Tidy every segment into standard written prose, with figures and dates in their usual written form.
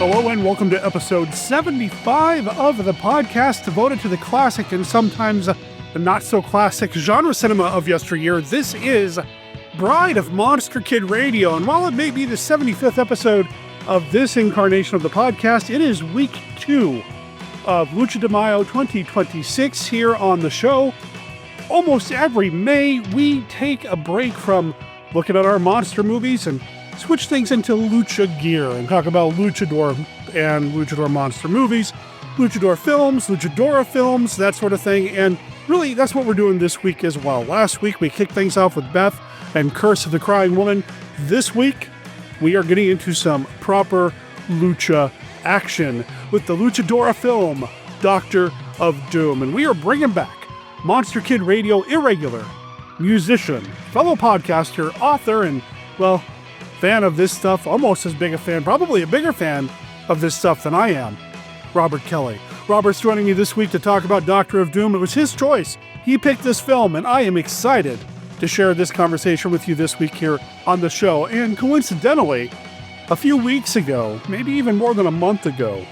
Hello and welcome to episode 75 of the podcast devoted to the classic and sometimes the not-so-classic genre cinema of yesteryear. This is Bride of Monster Kid Radio, and while it may be the 75th episode of this incarnation of the podcast, it is week 2 of Lucha de Mayo 2026 here on the show. Almost every May, we take a break from looking at our monster movies and switch things into lucha gear and talk about luchador and luchador monster movies, luchador films, luchadora films, that sort of thing. And really, that's what we're doing this week as well. Last week, we kicked things off with Beth and Curse of the Crying Woman. This week, we are getting into some proper lucha action with the luchadora film, Doctor of Doom. And we are bringing back Monster Kid Radio irregular musician, fellow podcaster, author, and, well, fan of this stuff, almost as big a fan, probably a bigger fan of this stuff than I am, Robert Kelly. Robert's joining me this week to talk about Doctor of Doom. It was his choice. He picked this film, and I am excited to share this conversation with you this week here on the show. And coincidentally, a few weeks ago, maybe even more than a month ago,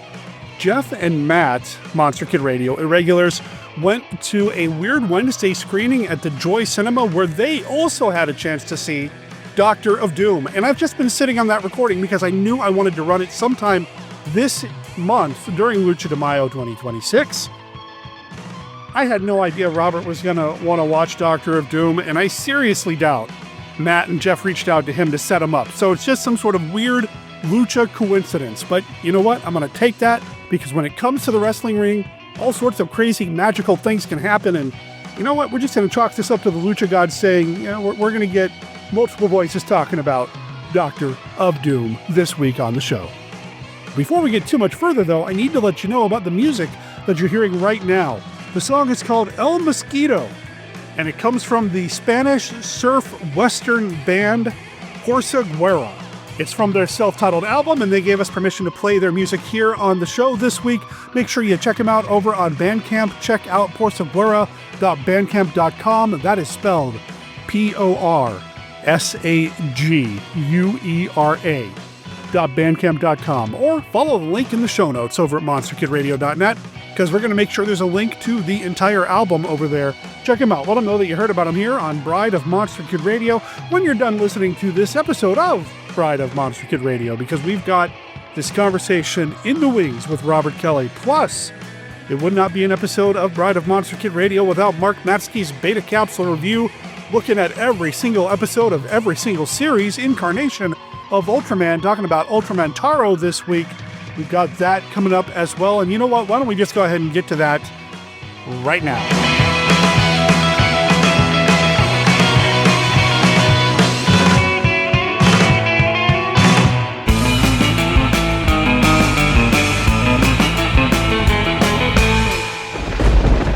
Jeff and Matt, Monster Kid Radio irregulars, went to a Weird Wednesday screening at the Joy Cinema where they also had a chance to see Doctor of Doom. And I've just been sitting on that recording because I knew I wanted to run it sometime this month during Lucha de Mayo 2026. I had no idea Robert was going to want to watch Doctor of Doom, and I seriously doubt Matt and Jeff reached out to him to set him up. So it's just some sort of weird lucha coincidence. But you know what? I'm going to take that because when it comes to the wrestling ring, all sorts of crazy magical things can happen. And you know what? We're just going to chalk this up to the lucha gods saying, you know, we're going to get multiple voices talking about Doctor of Doom this week on the show. Before we get too much further, though, I need to let you know about the music that you're hearing right now. The song is called El Mosquito, and it comes from the Spanish surf western band Porsaguera. It's from their self-titled album, and they gave us permission to play their music here on the show this week. Make sure you check them out over on Bandcamp. Check out porsaguera.bandcamp.com. That is spelled Porsaguera.bandcamp.com, or follow the link in the show notes over at monsterkidradio.net, because we're going to make sure there's a link to the entire album over there. Check them out. Let them know that you heard about them here on Bride of Monster Kid Radio when you're done listening to this episode of Bride of Monster Kid Radio, because we've got this conversation in the wings with Robert Kelly. Plus, it would not be an episode of Bride of Monster Kid Radio without Mark Matsky's Beta Capsule review, looking at every single episode of every single series incarnation of Ultraman, talking about Ultraman Taro this week. We've got that coming up as well. And you know what? Why don't we just go ahead and get to that right now?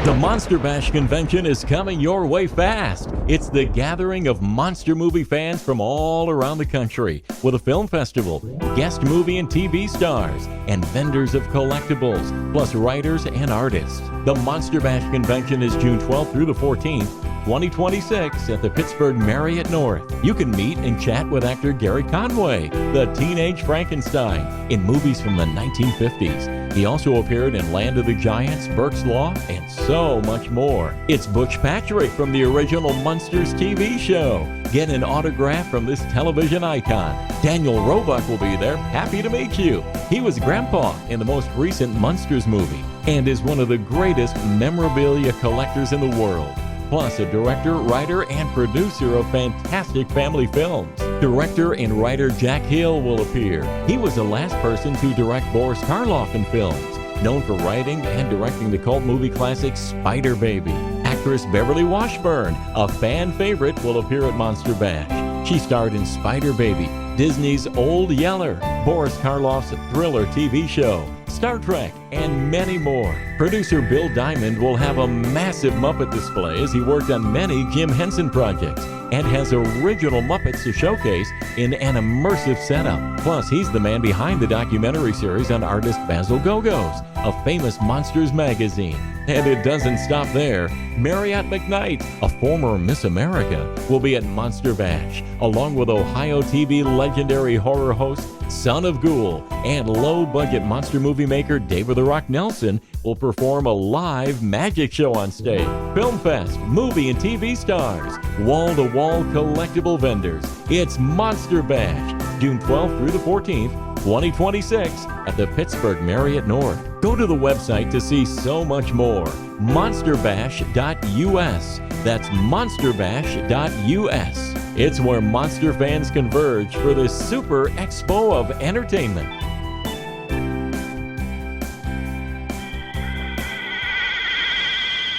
The Monster Bash convention is coming your way fast. It's the gathering of monster movie fans from all around the country with a film festival, guest movie and TV stars, and vendors of collectibles, plus writers and artists. The Monster Bash convention is June 12th through the 14th, 2026 at the Pittsburgh Marriott North. You can meet and chat with actor Gary Conway, the Teenage Frankenstein, in movies from the 1950s. He also appeared in Land of the Giants, Burke's Law, and so much more. It's Butch Patrick from the original Munsters TV show. Get an autograph from this television icon. Daniel Roebuck will be there, happy to meet you. He was Grandpa in the most recent Munsters movie and is one of the greatest memorabilia collectors in the world. Plus a director, writer, and producer of fantastic family films. Director and writer Jack Hill will appear. He was the last person to direct Boris Karloff in films, known for writing and directing the cult movie classic Spider Baby. Actress Beverly Washburn, a fan favorite, will appear at Monster Bash. She starred in Spider Baby, Disney's Old Yeller, Boris Karloff's Thriller TV show, Star Trek, and many more. Producer Bill Diamond will have a massive Muppet display as he worked on many Jim Henson projects and has original Muppets to showcase in an immersive setup. Plus, he's the man behind the documentary series on artist Basil Gogos, a famous Monsters magazine. And it doesn't stop there. Marriott McKnight, a former Miss America, will be at Monster Bash, along with Ohio TV legendary horror host Son of Ghoul, and low-budget monster movie maker David the Rock Nelson will perform a live magic show on stage. Film Fest, movie and TV stars, wall-to-wall collectible vendors. It's Monster Bash, June 12th through the 14th, 2026 at the Pittsburgh Marriott North. Go to the website to see so much more. monsterbash.us. That's monsterbash.us. It's where monster fans converge for this super expo of entertainment.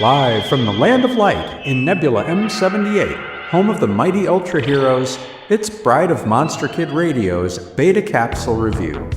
Live from the Land of Light in Nebula M78, home of the mighty Ultra Heroes, it's Bride of Monster Kid Radio's Beta Capsule Review.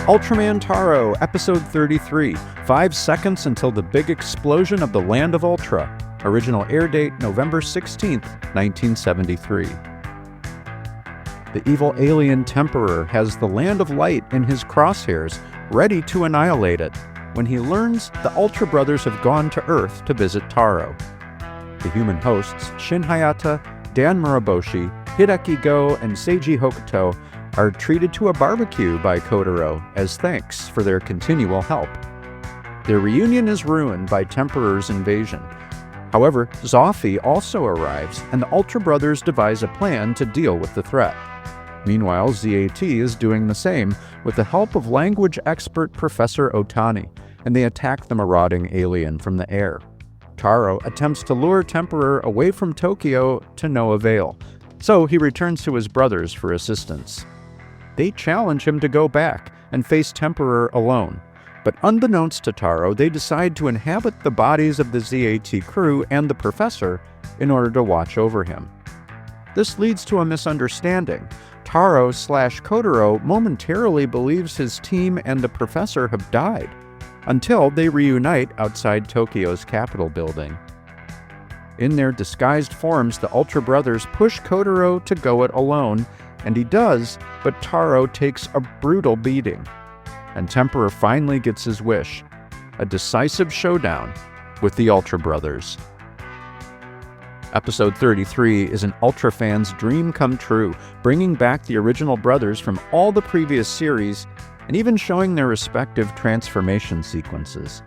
Ultraman Taro, Episode 33, 5 seconds until the big explosion of the Land of Ultra. Original air date November 16th, 1973. The evil alien Temperer has the Land of Light in his crosshairs, ready to annihilate it, when he learns the Ultra Brothers have gone to Earth to visit Taro. The human hosts, Shin Hayata, Dan Muraboshi, Hideki Go, and Seiji Hokuto are treated to a barbecue by Kotaro as thanks for their continual help. Their reunion is ruined by Temperer's invasion. However, Zoffy also arrives, and the Ultra Brothers devise a plan to deal with the threat. Meanwhile, ZAT is doing the same with the help of language expert Professor Otani, and they attack the marauding alien from the air. Taro attempts to lure Temperer away from Tokyo to no avail, so he returns to his brothers for assistance. They challenge him to go back and face Temperer alone, but unbeknownst to Taro, they decide to inhabit the bodies of the ZAT crew and the Professor in order to watch over him. This leads to a misunderstanding. Taro/Kotaro momentarily believes his team and the Professor have died, until they reunite outside Tokyo's Capitol building. In their disguised forms, the Ultra Brothers push Kotaro to go it alone, and he does, but Taro takes a brutal beating. And Temperer finally gets his wish, a decisive showdown with the Ultra Brothers. Episode 33 is an Ultra fan's dream come true, bringing back the original brothers from all the previous series, and even showing their respective transformation sequences.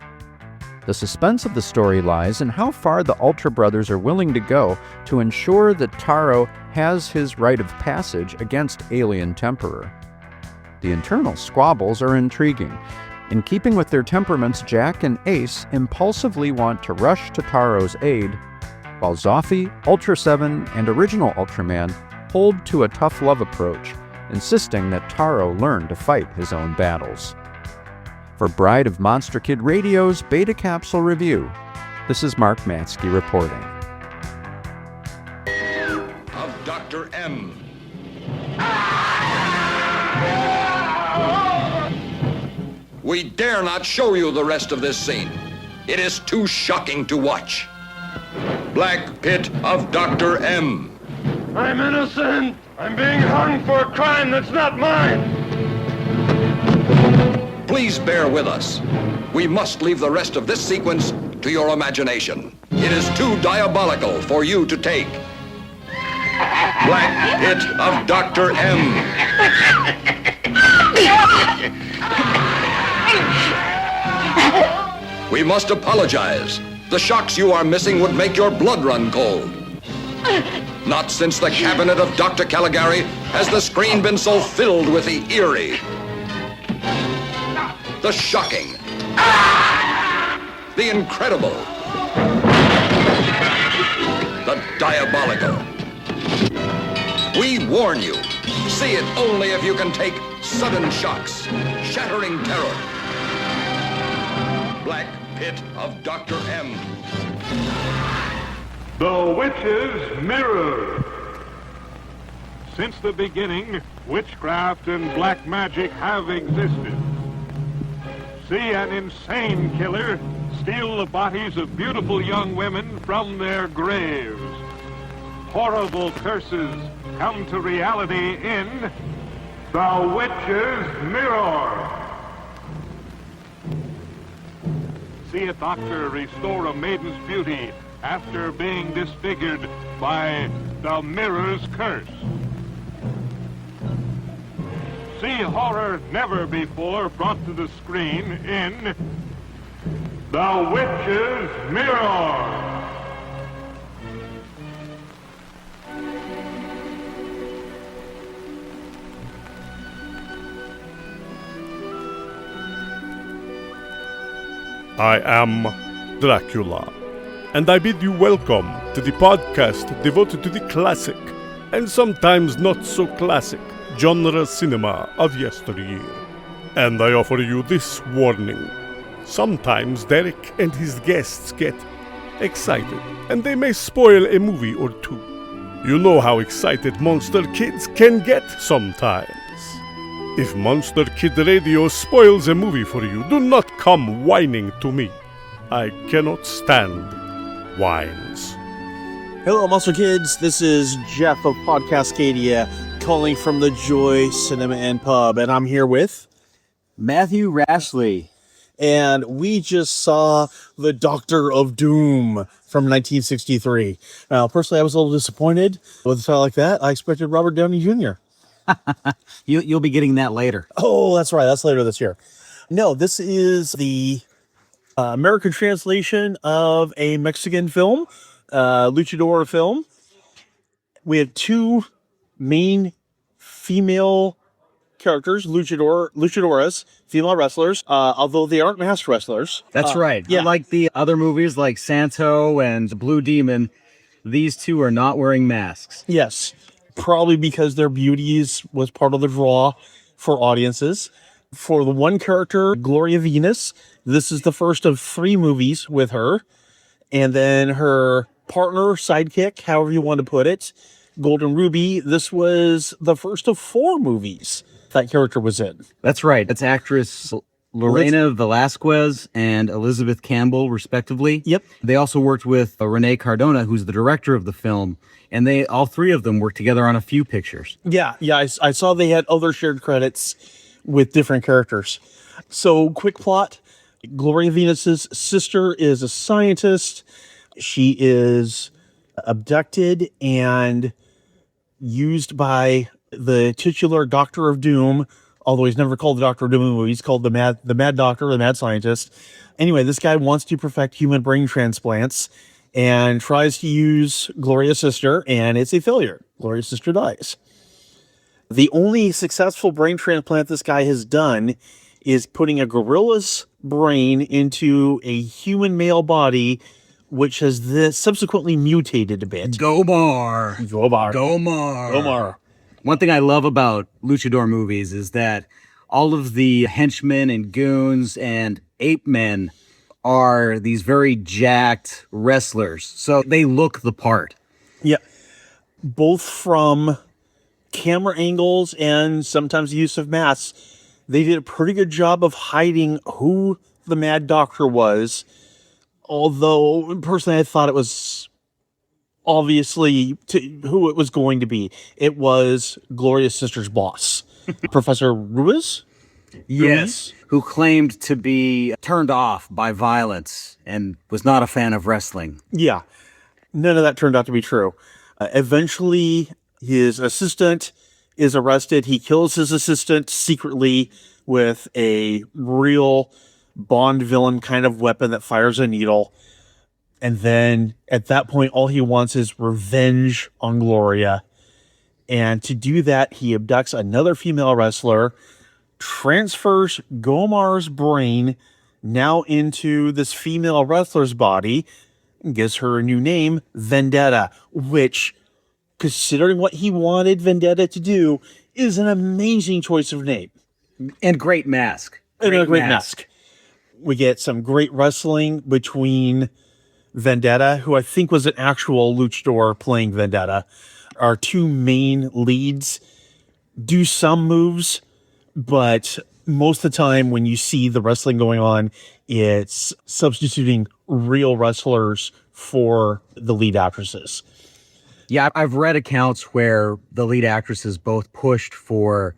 The suspense of the story lies in how far the Ultra Brothers are willing to go to ensure that Taro has his rite of passage against alien Temperer. The internal squabbles are intriguing. In keeping with their temperaments, Jack and Ace impulsively want to rush to Taro's aid, while Zoffy, Ultra 7, and original Ultraman hold to a tough love approach, insisting that Taro learn to fight his own battles. For Bride of Monster Kid Radio's Beta Capsule Review, this is Mark Matsky reporting. Of Dr. M. We dare not show you the rest of this scene. It is too shocking to watch. Black Pit of Dr. M. I'm innocent. I'm being hung for a crime that's not mine. Please bear with us. We must leave the rest of this sequence to your imagination. It is too diabolical for you to take. Black Pit of Dr. M. We must apologize. The shocks you are missing would make your blood run cold. Not since the cabinet of Dr. Caligari has the screen been so filled with the eerie, the shocking, the incredible, the diabolical. We warn you, see it only if you can take sudden shocks, shattering terror. Black Pit of Dr. M. The Witch's Mirror. Since the beginning, witchcraft and black magic have existed. see an insane killer steal the bodies of beautiful young women from their graves. Horrible curses come to reality in The Witch's Mirror. See a doctor restore a maiden's beauty after being disfigured by the mirror's curse. See horror never before brought to the screen in The Witch's Mirror. I am Dracula, and I bid you welcome to the podcast devoted to the classic, and sometimes not so classic, genre cinema of yesteryear. And I offer you this warning. Sometimes Derek and his guests get excited, and they may spoil a movie or two. You know how excited monster kids can get sometimes. If Monster Kid Radio spoils a movie for you, do not come whining to me. I cannot stand whines. Hello, Monster Kids. This is Jeff of Podcastcadia calling from the Joy Cinema and Pub, and I'm here with Matthew Rashley. And we just saw The Doctor of Doom from 1963. Now, personally, I was a little disappointed with a title like that. I expected Robert Downey Jr. You'll be getting that later. Oh, that's right. That's later this year. No, this is the American translation of a Mexican film, luchador film. We had two main female characters, luchadoras, female wrestlers, although they aren't masked wrestlers. That's right. Yeah. Like the other movies like Santo and Blue Demon, these two are not wearing masks. Yes, probably because their beauties was part of the draw for audiences. For the one character, Gloria Venus, this is the first of 3 movies with her. And then her partner, sidekick, however you want to put it, Golden Ruby, this was the first of 4 movies that character was in. That's right. That's actress Lorena Velasquez and Elizabeth Campbell, respectively. Yep. They also worked with Renee Cardona, who's the director of the film, and all 3 of them worked together on a few pictures. Yeah, I saw they had other shared credits with different characters. So, quick plot. Gloria Venus's sister is a scientist. She is abducted and used by the titular Doctor of Doom, although he's never called the Doctor of Doom in the movie. He's called the Mad Doctor, the Mad Scientist. Anyway, this guy wants to perfect human brain transplants and tries to use Gloria's sister, and it's a failure. Gloria's sister dies. The only successful brain transplant this guy has done is putting a gorilla's brain into a human male body, which has subsequently mutated a bit. Gomar. Gomar. One thing I love about luchador movies is that all of the henchmen and goons and ape men are these very jacked wrestlers. So they look the part. Yeah. Both from camera angles and sometimes the use of masks, they did a pretty good job of hiding who the Mad Doctor was. Although, personally, I thought it was obviously who it was going to be. It was Gloria's sister's boss, Professor Ruiz? Yes. Who claimed to be turned off by violence and was not a fan of wrestling. Yeah. None of that turned out to be true. Eventually, his assistant is arrested. He kills his assistant secretly with a real Bond villain kind of weapon that fires a needle. And then at that point, all he wants is revenge on Gloria. And to do that, he abducts another female wrestler, transfers Gomar's brain now into this female wrestler's body, and gives her a new name, Vendetta, which, considering what he wanted Vendetta to do, is an amazing choice of name. And great mask. And a great mask. We get some great wrestling between Vendetta, who I think was an actual luchador playing Vendetta. Our 2 main leads do some moves, but most of the time when you see the wrestling going on, it's substituting real wrestlers for the lead actresses. Yeah, I've read accounts where the lead actresses both pushed for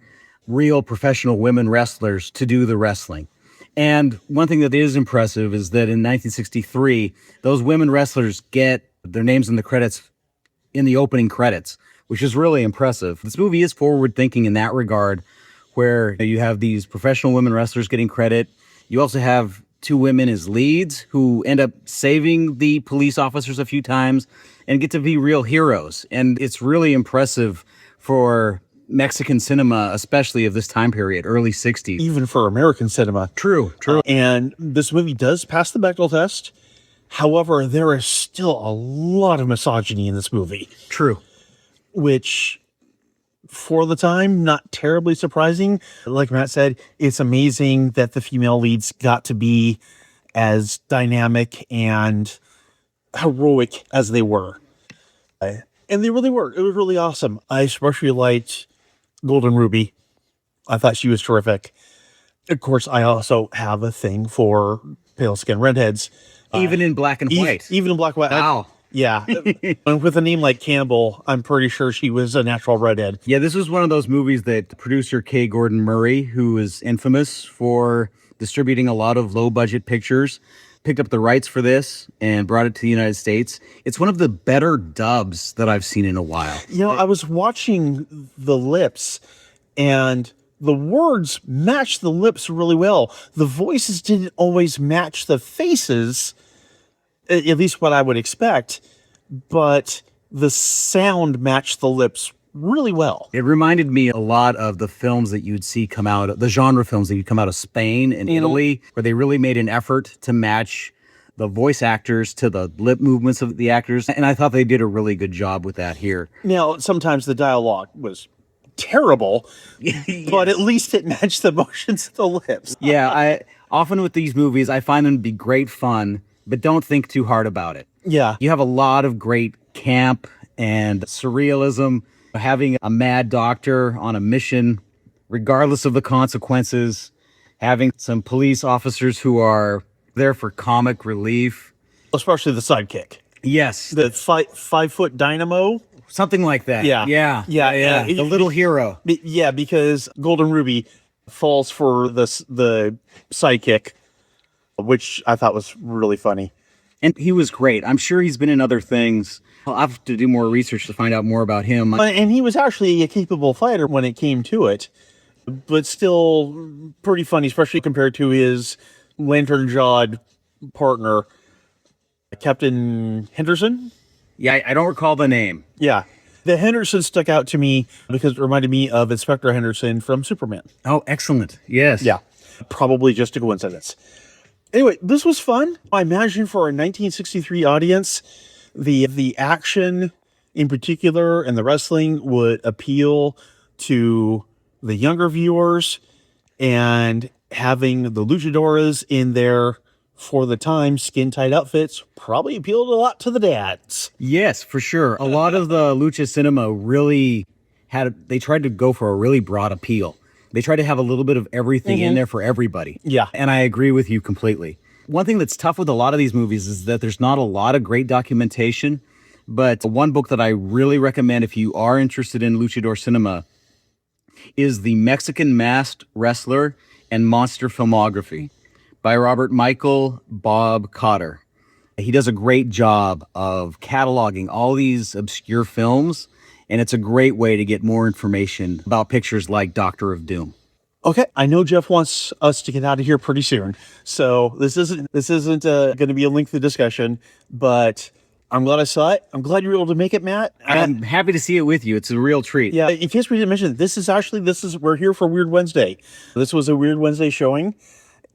real professional women wrestlers to do the wrestling. And one thing that is impressive is that in 1963, those women wrestlers get their names in the credits, in the opening credits, which is really impressive. This movie is forward-thinking in that regard, where you have these professional women wrestlers getting credit. You also have two women as leads who end up saving the police officers a few times and get to be real heroes. And it's really impressive for Mexican cinema, especially of this time period, early 60s. Even for American cinema. True. And this movie does pass the Bechdel test. However, there is still a lot of misogyny in this movie. True. Which, for the time, not terribly surprising. Like Matt said, it's amazing that the female leads got to be as dynamic and heroic as they were. And they really were. It was really awesome. I especially liked Golden Ruby. I thought she was terrific. Of course, I also have a thing for pale skin redheads. Even in black and white. Even in black and white. Wow. Yeah. And with a name like Campbell, I'm pretty sure she was a natural redhead. Yeah, this was one of those movies that producer K. Gordon Murray, who is infamous for distributing a lot of low-budget pictures, picked up the rights for this and brought it to the United States. It's one of the better dubs that I've seen in a while. You know, I was watching the lips, and the words matched the lips really well. The voices didn't always match the faces, at least what I would expect, but the sound matched the lips really well. It reminded me a lot of the films that you'd see come out, the genre films that you'd come out of Spain and Italy, where they really made an effort to match the voice actors to the lip movements of the actors. And I thought they did a really good job with that here. Now, sometimes the dialogue was terrible, but at least it matched the motions of the lips. Yeah, I often with these movies, I find them to be great fun, but don't think too hard about it. Yeah. You have a lot of great camp and surrealism, having a mad doctor on a mission, regardless of the consequences, having some police officers who are there for comic relief. Especially the sidekick. Yes. The 5-foot dynamo. Something like that. Yeah. The little hero. Yeah, because Golden Ruby falls for the sidekick, which I thought was really funny. And he was great. I'm sure he's been in other things. I'll have to do more research to find out more about him. And he was actually a capable fighter when it came to it, but still pretty funny, especially compared to his lantern-jawed partner, Captain Henderson. Yeah, I don't recall the name. Yeah. The Henderson stuck out to me because it reminded me of Inspector Henderson from Superman. Oh, excellent. Yes. Yeah. Probably just a coincidence. Anyway, this was fun. I imagine for a 1963 audience, the action in particular and the wrestling would appeal to the younger viewers, and having the luchadoras in their, for the time, skin-tight outfits probably appealed a lot to the dads. Yes, for sure. A lot of the lucha cinema really they tried to go for a really broad appeal. They tried to have a little bit of everything in there for everybody. Yeah. And I agree with you completely. One thing that's tough with a lot of these movies is that there's not a lot of great documentation, but one book that I really recommend if you are interested in luchador cinema is The Mexican Masked Wrestler and Monster Filmography by Robert Michael Bob Cotter. He does a great job of cataloging all these obscure films, and it's a great way to get more information about pictures like Doctor of Doom. Okay, I know Jeff wants us to get out of here pretty soon, so this isn't going to be a lengthy discussion, but I'm glad I saw it. I'm glad you were able to make it, Matt. I'm happy to see it with you. It's a real treat. Yeah, in case we didn't mention, we're here for Weird Wednesday. This was a Weird Wednesday showing,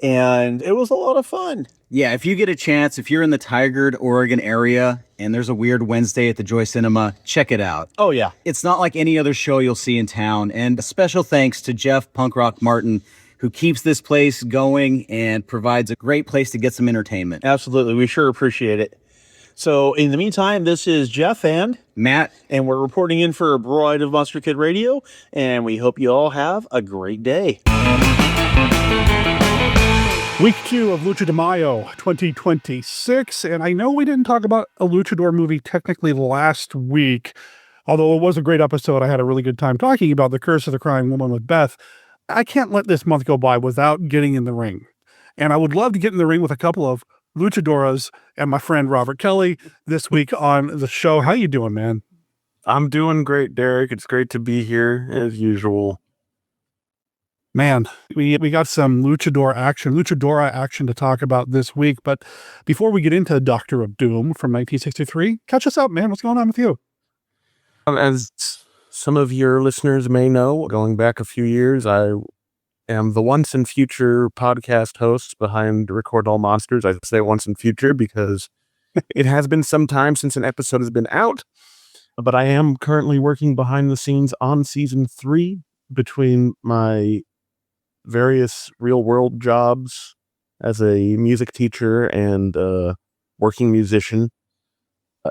and it was a lot of fun. Yeah, if you get a chance, if you're in the Tigard, Oregon area, and there's a Weird Wednesday at the Joy Cinema, check it out. Oh, yeah. It's not like any other show you'll see in town. And a special thanks to Jeff Punk Rock Martin, who keeps this place going and provides a great place to get some entertainment. Absolutely. We sure appreciate it. So in the meantime, this is Jeff and Matt, and we're reporting in for Bride of Monster Kid Radio, and we hope you all have a great day. Week 2 of Lucha de Mayo 2026, and I know we didn't talk about a luchador movie technically last week, although it was a great episode. I had a really good time talking about The Curse of the Crying Woman with Beth. I can't let this month go by without getting in the ring, and I would love to get in the ring with a couple of luchadoras and my friend Robert Kelly this week on the show. How you doing, man? I'm doing great, Derek. It's great to be here as usual. Man, we got some luchadora action to talk about this week. But before we get into Doctor of Doom from 1963, catch us up, man. What's going on with you? As some of your listeners may know, going back a few years, I am the once and future podcast host behind Record All Monsters. I say once and future because it has been some time since an episode has been out. But I am currently working behind the scenes on season 3 between my various real-world jobs as a music teacher and a working musician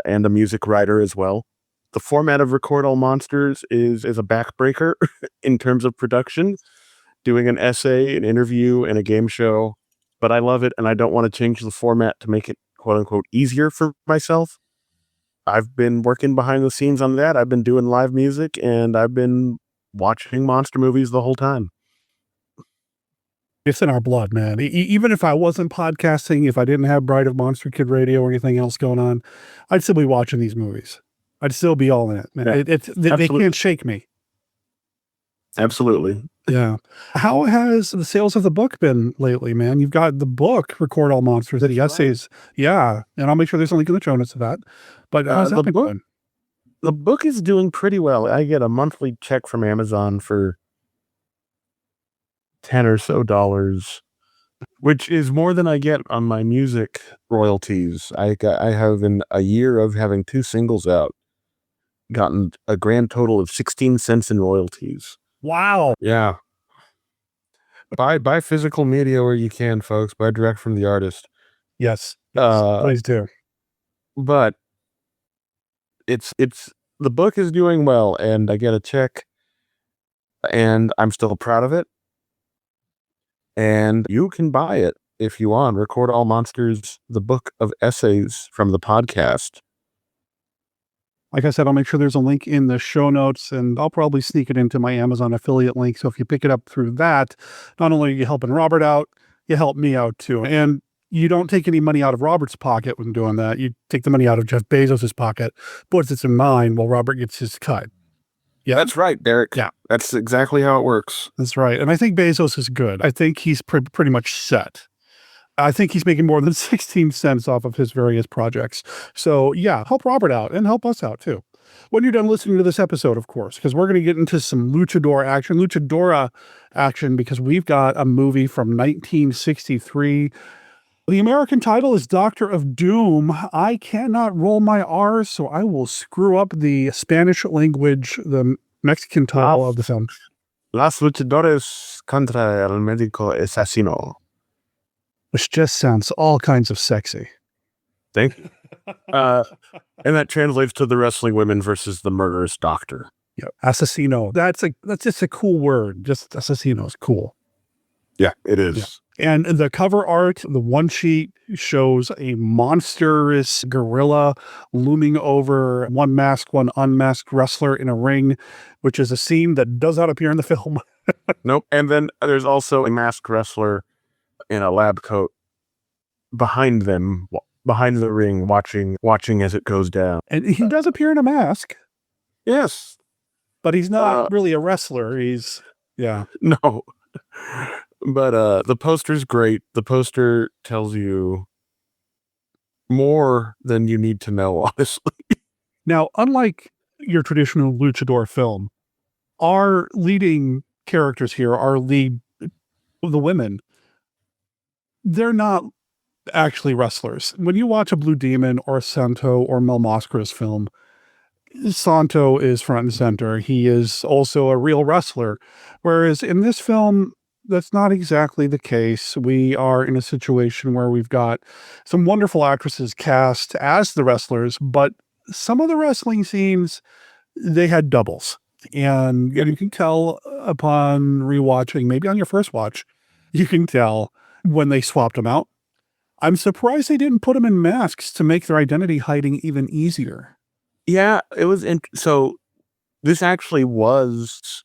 and a music writer as well. The format of Record All Monsters is a backbreaker in terms of production, doing an essay, an interview, and a game show. But I love it, and I don't want to change the format to make it quote-unquote easier for myself. I've been working behind the scenes on that. I've been doing live music, and I've been watching monster movies the whole time. It's in our blood, man. Even if I wasn't podcasting, if I didn't have Bride of Monster Kid Radio or anything else going on, I'd still be watching these movies. I'd still be all in it, man. Yeah, They can't shake me. Absolutely. Yeah. How has the sales of the book been lately, man? You've got the book, Record All Monsters, the essays. Yeah. And I'll make sure there's a link in the show notes to that. But how's that been going? The book is doing pretty well. I get a monthly check from Amazon for $10 or so, which is more than I get on my music royalties. I have in a year of having 2 singles out, gotten a grand total of 16 cents in royalties. Wow. Yeah. Buy physical media where you can, folks. Buy direct from the artist. Yes. Please do. But it's the book is doing well, and I get a check, and I'm still proud of it. And you can buy it if you want. Record All Monsters, the book of essays from the podcast. Like I said, I'll make sure there's a link in the show notes, and I'll probably sneak it into my Amazon affiliate link. So if you pick it up through that, not only are you helping Robert out, you help me out too. And you don't take any money out of Robert's pocket when doing that. You take the money out of Jeff Bezos' pocket, puts it in mine while Robert gets his cut. Yeah, that's right, Derek. Yeah, that's exactly how it works. That's right. And I think Bezos is good. I think he's pretty much set. I think he's making more than 16 cents off of his various projects. So yeah, help Robert out and help us out too. When you're done listening to this episode, of course, because we're going to get into some luchadora action, because we've got a movie from 1963. The American title is Doctor of Doom. I cannot roll my R's, so I will screw up the Spanish language, the Mexican title of the film. Las luchadores contra el médico asesino. Which just sounds all kinds of sexy. Thank you. And that translates to the wrestling women versus the murderous doctor. Yeah, asesino. That's just a cool word. Just asesino is cool. Yeah, it is. Yeah. And the cover art, the one sheet, shows a monstrous gorilla looming over one masked, one unmasked wrestler in a ring, which is a scene that does not appear in the film. Nope. And then there's also a masked wrestler in a lab coat behind them, behind the ring, watching as it goes down. And he does appear in a mask. Yes. But he's not really a wrestler. Yeah. No. But the poster's great. The poster tells you more than you need to know, honestly. Now, unlike your traditional luchador film, our leading characters here, the women, they're not actually wrestlers. When you watch a Blue Demon or a Santo or Mel Mascara's film, Santo is front and center. He is also a real wrestler. Whereas in this film, that's not exactly the case. We are in a situation where we've got some wonderful actresses cast as the wrestlers, but some of the wrestling scenes, they had doubles. And you can tell upon rewatching, maybe on your first watch, You can tell when they swapped them out. I'm surprised they didn't put them in masks to make their identity hiding even easier. Yeah, it was. So this actually was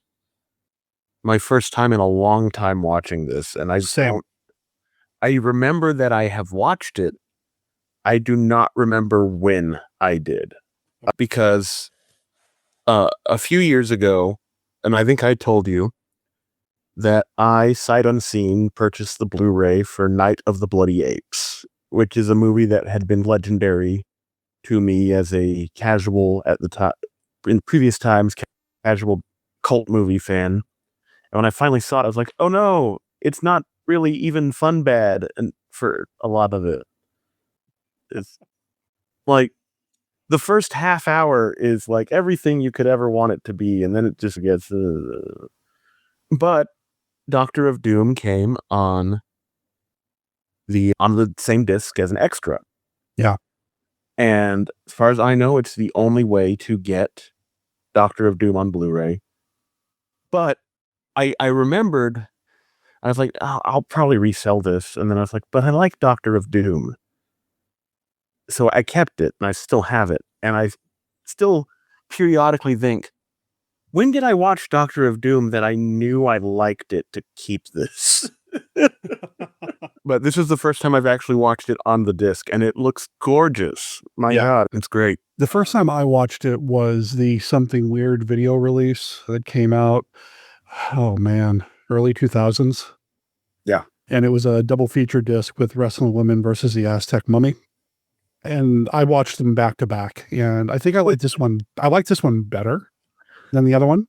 my first time in a long time watching this, and Same. I remember that I have watched it. I do not remember when I did, because a few years ago, and I think I told you that I, sight unseen, purchased the Blu-ray for Night of the Bloody Apes, which is a movie that had been legendary to me as a casual, at the time, in previous times, casual cult movie fan. And when I finally saw it, I was like, oh no, it's not really even fun bad, and for a lot of it. It's like the first half hour is like everything you could ever want it to be, and then it just gets but Doctor of Doom came on the same disc as an extra. Yeah. And as far as I know, it's the only way to get Doctor of Doom on Blu-ray. But I remembered, I was like, oh, I'll probably resell this. And then I was like, but I like Doctor of Doom. So I kept it, and I still have it. And I still periodically think, when did I watch Doctor of Doom that I knew I liked it to keep this? But this is the first time I've actually watched it on the disc, and it looks gorgeous. My God, it's great. The first time I watched it was the Something Weird video release that came out, oh man, early 2000s. Yeah. And it was a double feature disc with Wrestling Women versus the Aztec Mummy. And I watched them back to back, and I think I like this one. I like this one better than the other one.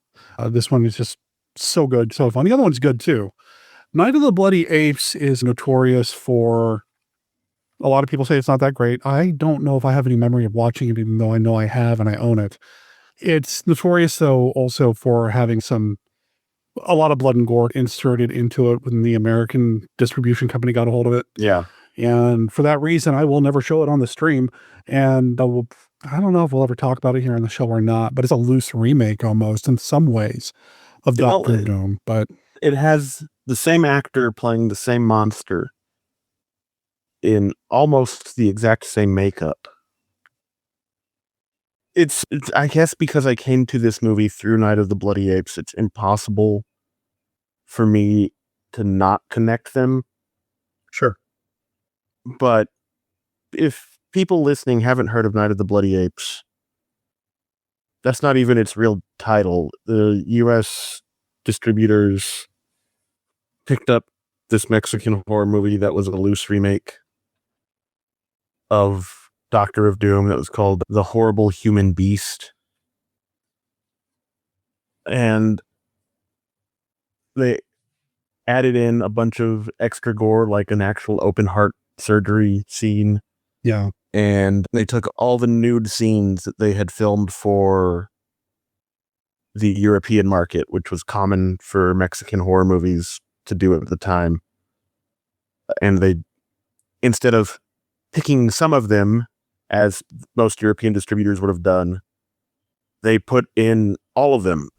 This one is just so good, so fun. The other one's good too. Night of the Bloody Apes is notorious for, a lot of people say it's not that great. I don't know if I have any memory of watching it, even though I know I have and I own it. It's notorious, though, also for having a lot of blood and gore inserted into it when the American distribution company got a hold of it. Yeah. And for that reason, I will never show it on the stream. And I don't know if we'll ever talk about it here on the show or not, but it's a loose remake almost in some ways of Doctor Doom. But it has the same actor playing the same monster in almost the exact same makeup. It's I guess because I came to this movie through Night of the Bloody Apes, it's impossible for me to not connect them. Sure. But if people listening haven't heard of Night of the Bloody Apes, that's not even its real title. The U.S. distributors picked up this Mexican horror movie that was a loose remake of Doctor of Doom that was called The Horrible Human Beast. And they added in a bunch of extra gore, like an actual open heart surgery scene. Yeah. And they took all the nude scenes that they had filmed for the European market, which was common for Mexican horror movies to do at the time. And they, instead of picking some of them, as most European distributors would have done, they put in all of them.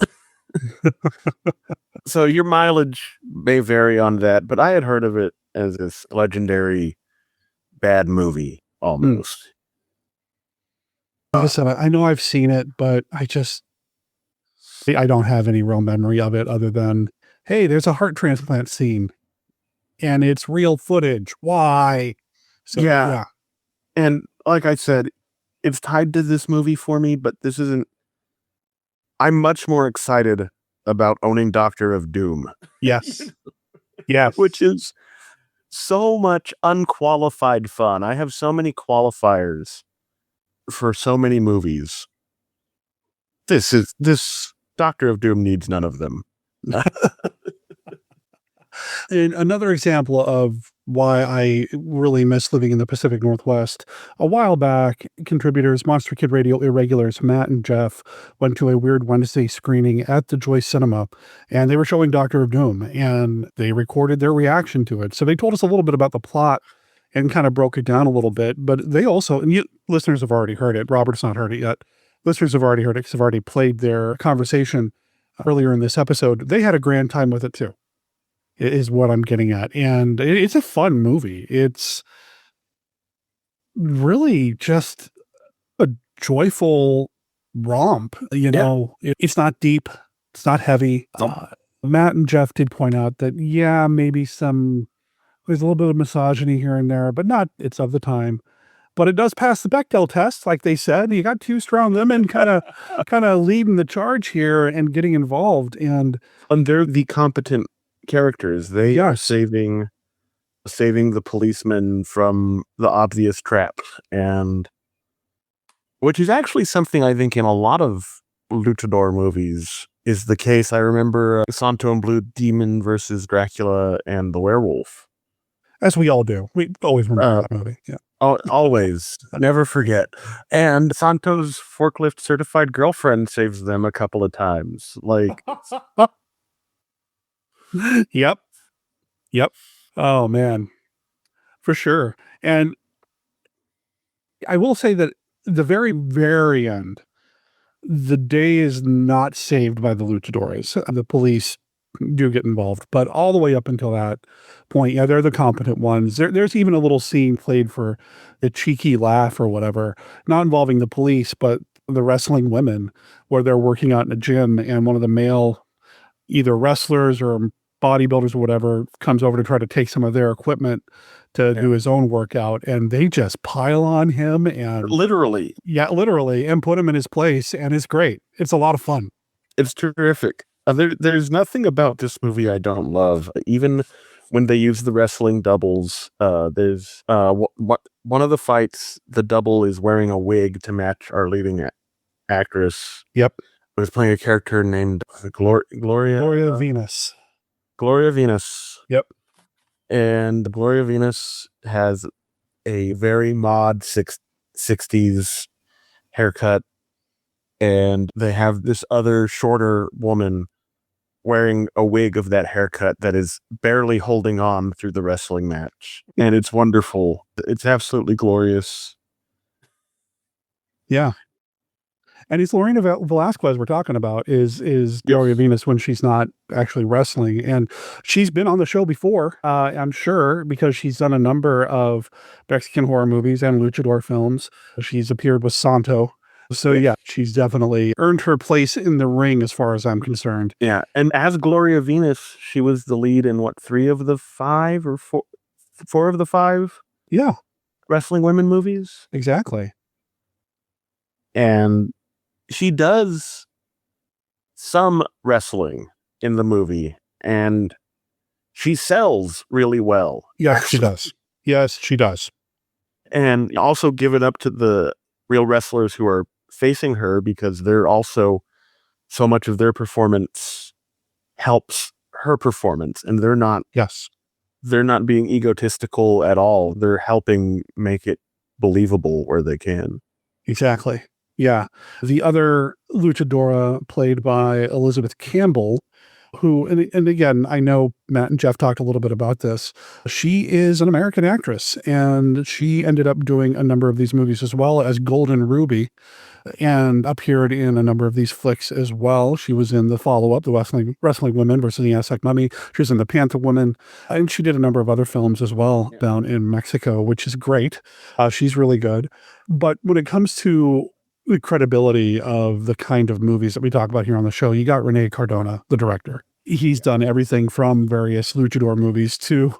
So your mileage may vary on that, but I had heard of it as this legendary bad movie, almost. Like I said, I know I've seen it, but I don't have any real memory of it other than, hey, there's a heart transplant scene and it's real footage. Why? So, yeah. And like I said, it's tied to this movie for me, but this isn't. I'm much more excited about owning Doctor of Doom. Yes. Yeah. Which is so much unqualified fun. I have so many qualifiers for so many movies. This Doctor of Doom needs none of them. And another example of why I really miss living in the Pacific Northwest, a while back, contributors Monster Kid Radio Irregulars, Matt and Jeff, went to a Weird Wednesday screening at the Joy Cinema, and they were showing Doctor of Doom, and they recorded their reaction to it. So they told us a little bit about the plot and kind of broke it down a little bit, but they also, and you listeners have already heard it, Robert's not heard it yet, listeners have already heard it because I've already played their conversation earlier in this episode. They had a grand time with it too. is what I'm getting at. And it's a fun movie. It's really just a joyful romp. It's not deep. It's not heavy. Matt and Jeff did point out that, yeah, maybe there's a little bit of misogyny here and there, but it's of the time. But it does pass the Bechdel test, like they said. You got two strong women kind of leading the charge here and getting involved. And they're the competent characters. They are saving the policeman from the obvious trap, and which is actually something I think in a lot of luchador movies is the case. I remember Santo and Blue Demon versus Dracula and the Werewolf. As we all do. We always remember that movie. Yeah. Always. Never forget. And Santo's forklift certified girlfriend saves them a couple of times. Like, Yep. Oh, man. For sure. And I will say that the very, very end, the day is not saved by the luchadores. The police do get involved, but all the way up until that point, yeah, they're the competent ones. There's even a little scene played for a cheeky laugh or whatever, not involving the police, but the wrestling women, where they're working out in a gym, and one of the male, either wrestlers or bodybuilders or whatever, comes over to try to take some of their equipment to do his own workout, and they just pile on him and literally, and put him in his place, and it's great. It's a lot of fun. It's terrific. There's nothing about this movie I don't love. Even when they use the wrestling doubles, there's one of the fights, the double is wearing a wig to match our leading actress. Yep. Who's playing a character named Gloria Venus. Gloria Venus. Yep. And Gloria Venus has a very mod 60s haircut. And they have this other shorter woman wearing a wig of that haircut that is barely holding on through the wrestling match. And it's wonderful. It's absolutely glorious. Yeah. And it's Lorena Velasquez we're talking about is Gloria Venus when she's not actually wrestling. And she's been on the show before, I'm sure, because she's done a number of Mexican horror movies and luchador films. She's appeared with Santo. So yeah, she's definitely earned her place in the ring as far as I'm concerned. Yeah, and as Gloria Venus, she was the lead in 3 of the 5 or 4 of the 5? Yeah. Wrestling women movies? Exactly. And she does some wrestling in the movie, and she sells really well. Yes, she does. Yes, she does. And also give it up to the real wrestlers who are facing her, because they're also, so much of their performance helps her performance, and they're not being egotistical at all. They're helping make it believable where they can. Exactly. Yeah. The other luchadora, played by Elizabeth Campbell, who, and again, I know Matt and Jeff talked a little bit about this. She is an American actress, and she ended up doing a number of these movies as well as Golden Ruby, and appeared in a number of these flicks as well. She was in the follow-up, The Wrestling Women versus the Aztec Mummy. She was in The Panther Woman, and she did a number of other films as well down in Mexico, which is great. She's really good. But when it comes to the credibility of the kind of movies that we talk about here on the show, you got Rene Cardona, the director. He's done everything from various luchador movies to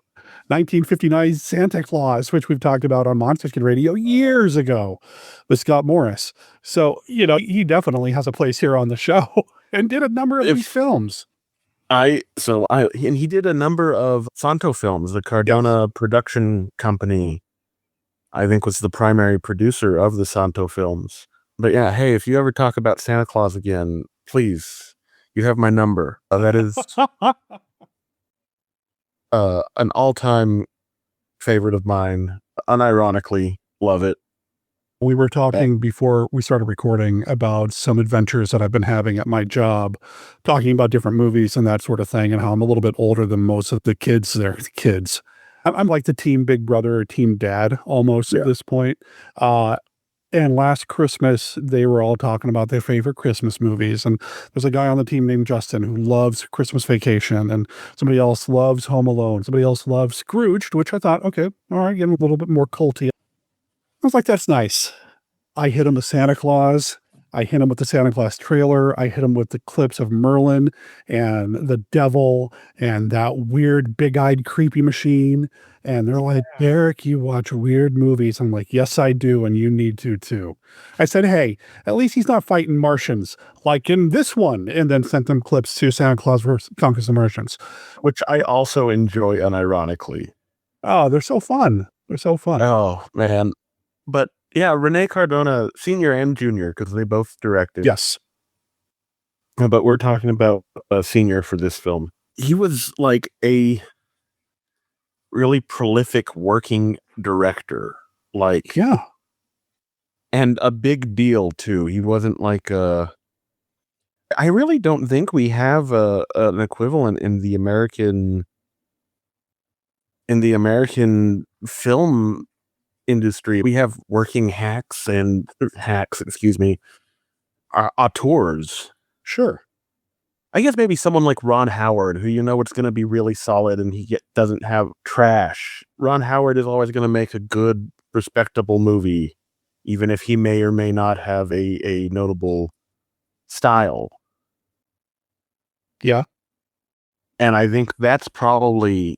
1959 Santa Claus, which we've talked about on Monster Kid Radio years ago with Scott Morris. So, he definitely has a place here on the show and did a number of these films. And he did a number of Santo films. The Cardona production company, I think, was the primary producer of the Santo films. But yeah, hey, if you ever talk about Santa Claus again, please, you have my number. That is an all-time favorite of mine. Unironically, love it. We were talking before we started recording about some adventures that I've been having at my job, talking about different movies and that sort of thing, and how I'm a little bit older than most of the kids there. I'm like the team big brother or team dad almost at this point. And last Christmas, they were all talking about their favorite Christmas movies. And there's a guy on the team named Justin who loves Christmas Vacation, and somebody else loves Home Alone. Somebody else loves Scrooged, which I thought, okay, all right, getting a little bit more culty. I was like, that's nice. I hit him with Santa Claus. I hit him with the Santa Claus trailer. I hit him with the clips of Merlin and the devil and that weird big-eyed creepy machine. And they're like, Derek, you watch weird movies. I'm like, yes, I do. And you need to too. I said, hey, at least he's not fighting Martians like in this one. And then sent them clips to Santa Claus vs. Conquers the Martians. Which I also enjoy unironically. Oh, they're so fun. They're so fun. Oh, man. But yeah, Rene Cardona, senior and junior, because they both directed. Yes. But we're talking about a senior for this film. He was like a really prolific working director. Like, yeah. And a big deal, too. He wasn't like a... I really don't think we have an equivalent in the American film industry. We have working auteurs. Sure. I guess maybe someone like Ron Howard, who you know it's going to be really solid and doesn't have trash. Ron Howard is always going to make a good, respectable movie, even if he may or may not have a notable style. Yeah. And I think that's probably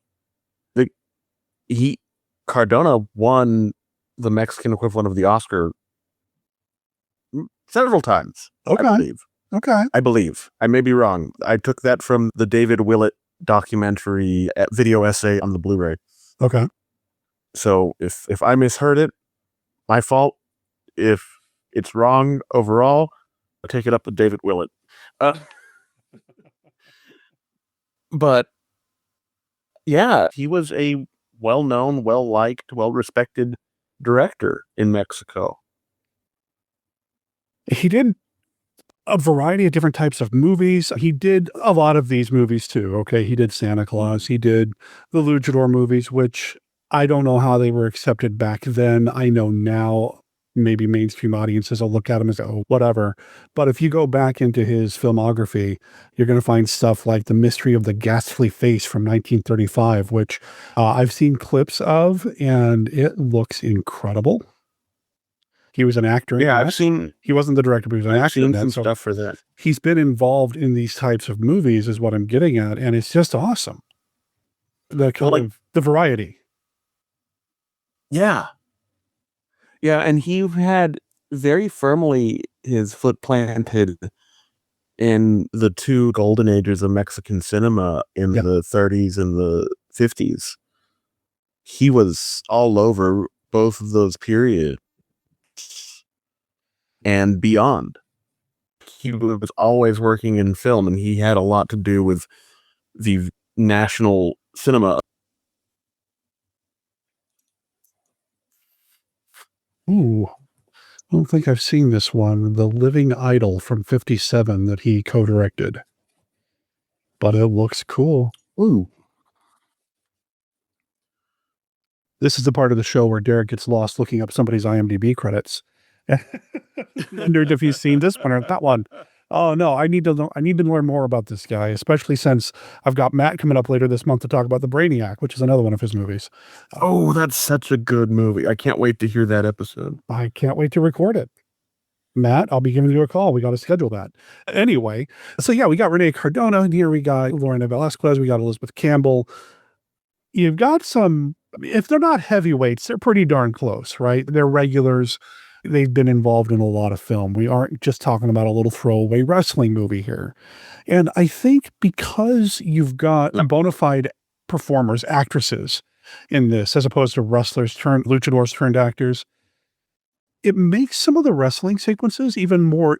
Cardona won the Mexican equivalent of the Oscar several times. Okay. I believe. I may be wrong. I took that from the David Willett documentary video essay on the Blu-ray. Okay. So if I misheard it, my fault. If it's wrong overall, I'll take it up with David Willett. But yeah, he was a well-known, well-liked, well-respected director in Mexico. He did a variety of different types of movies. He did a lot of these movies too. Okay. He did Santa Claus. He did the Luchador movies, which I don't know how they were accepted back then. I know now maybe mainstream audiences will look at him and say, oh, whatever. But if you go back into his filmography, you're going to find stuff like The Mystery of the Ghastly Face from 1935, which I've seen clips of, and it looks incredible. He was an actor. Yeah, I've seen... He wasn't the director, but he was an actor. I've seen some stuff for that. He's been involved in these types of movies is what I'm getting at, and it's just awesome. The variety. Yeah. Yeah, and he had very firmly his foot planted in the two golden ages of Mexican cinema in the 30s and the 50s. He was all over both of those periods and beyond. He was always working in film, and he had a lot to do with the national cinema. Ooh, I don't think I've seen this one. The Living Idol from 57 that he co-directed. But it looks cool. Ooh. This is the part of the show where Derek gets lost looking up somebody's IMDb credits. Wondered if he's seen this one or that one. Oh no, I need to learn more about this guy, especially since I've got Matt coming up later this month to talk about The Brainiac, which is another one of his movies. Oh, that's such a good movie. I can't wait to hear that episode. I can't wait to record it. Matt, I'll be giving you a call. We got to schedule that. Anyway, so yeah, we got Rene Cardona, and here we got Lorena Velasquez, we got Elizabeth Campbell. You've got some, if they're not heavyweights, they're pretty darn close, right? They're regulars. They've been involved in a lot of film. We aren't just talking about a little throwaway wrestling movie here. And I think because you've got bona fide performers, actresses in this, as opposed to luchadors turned actors, it makes some of the wrestling sequences even more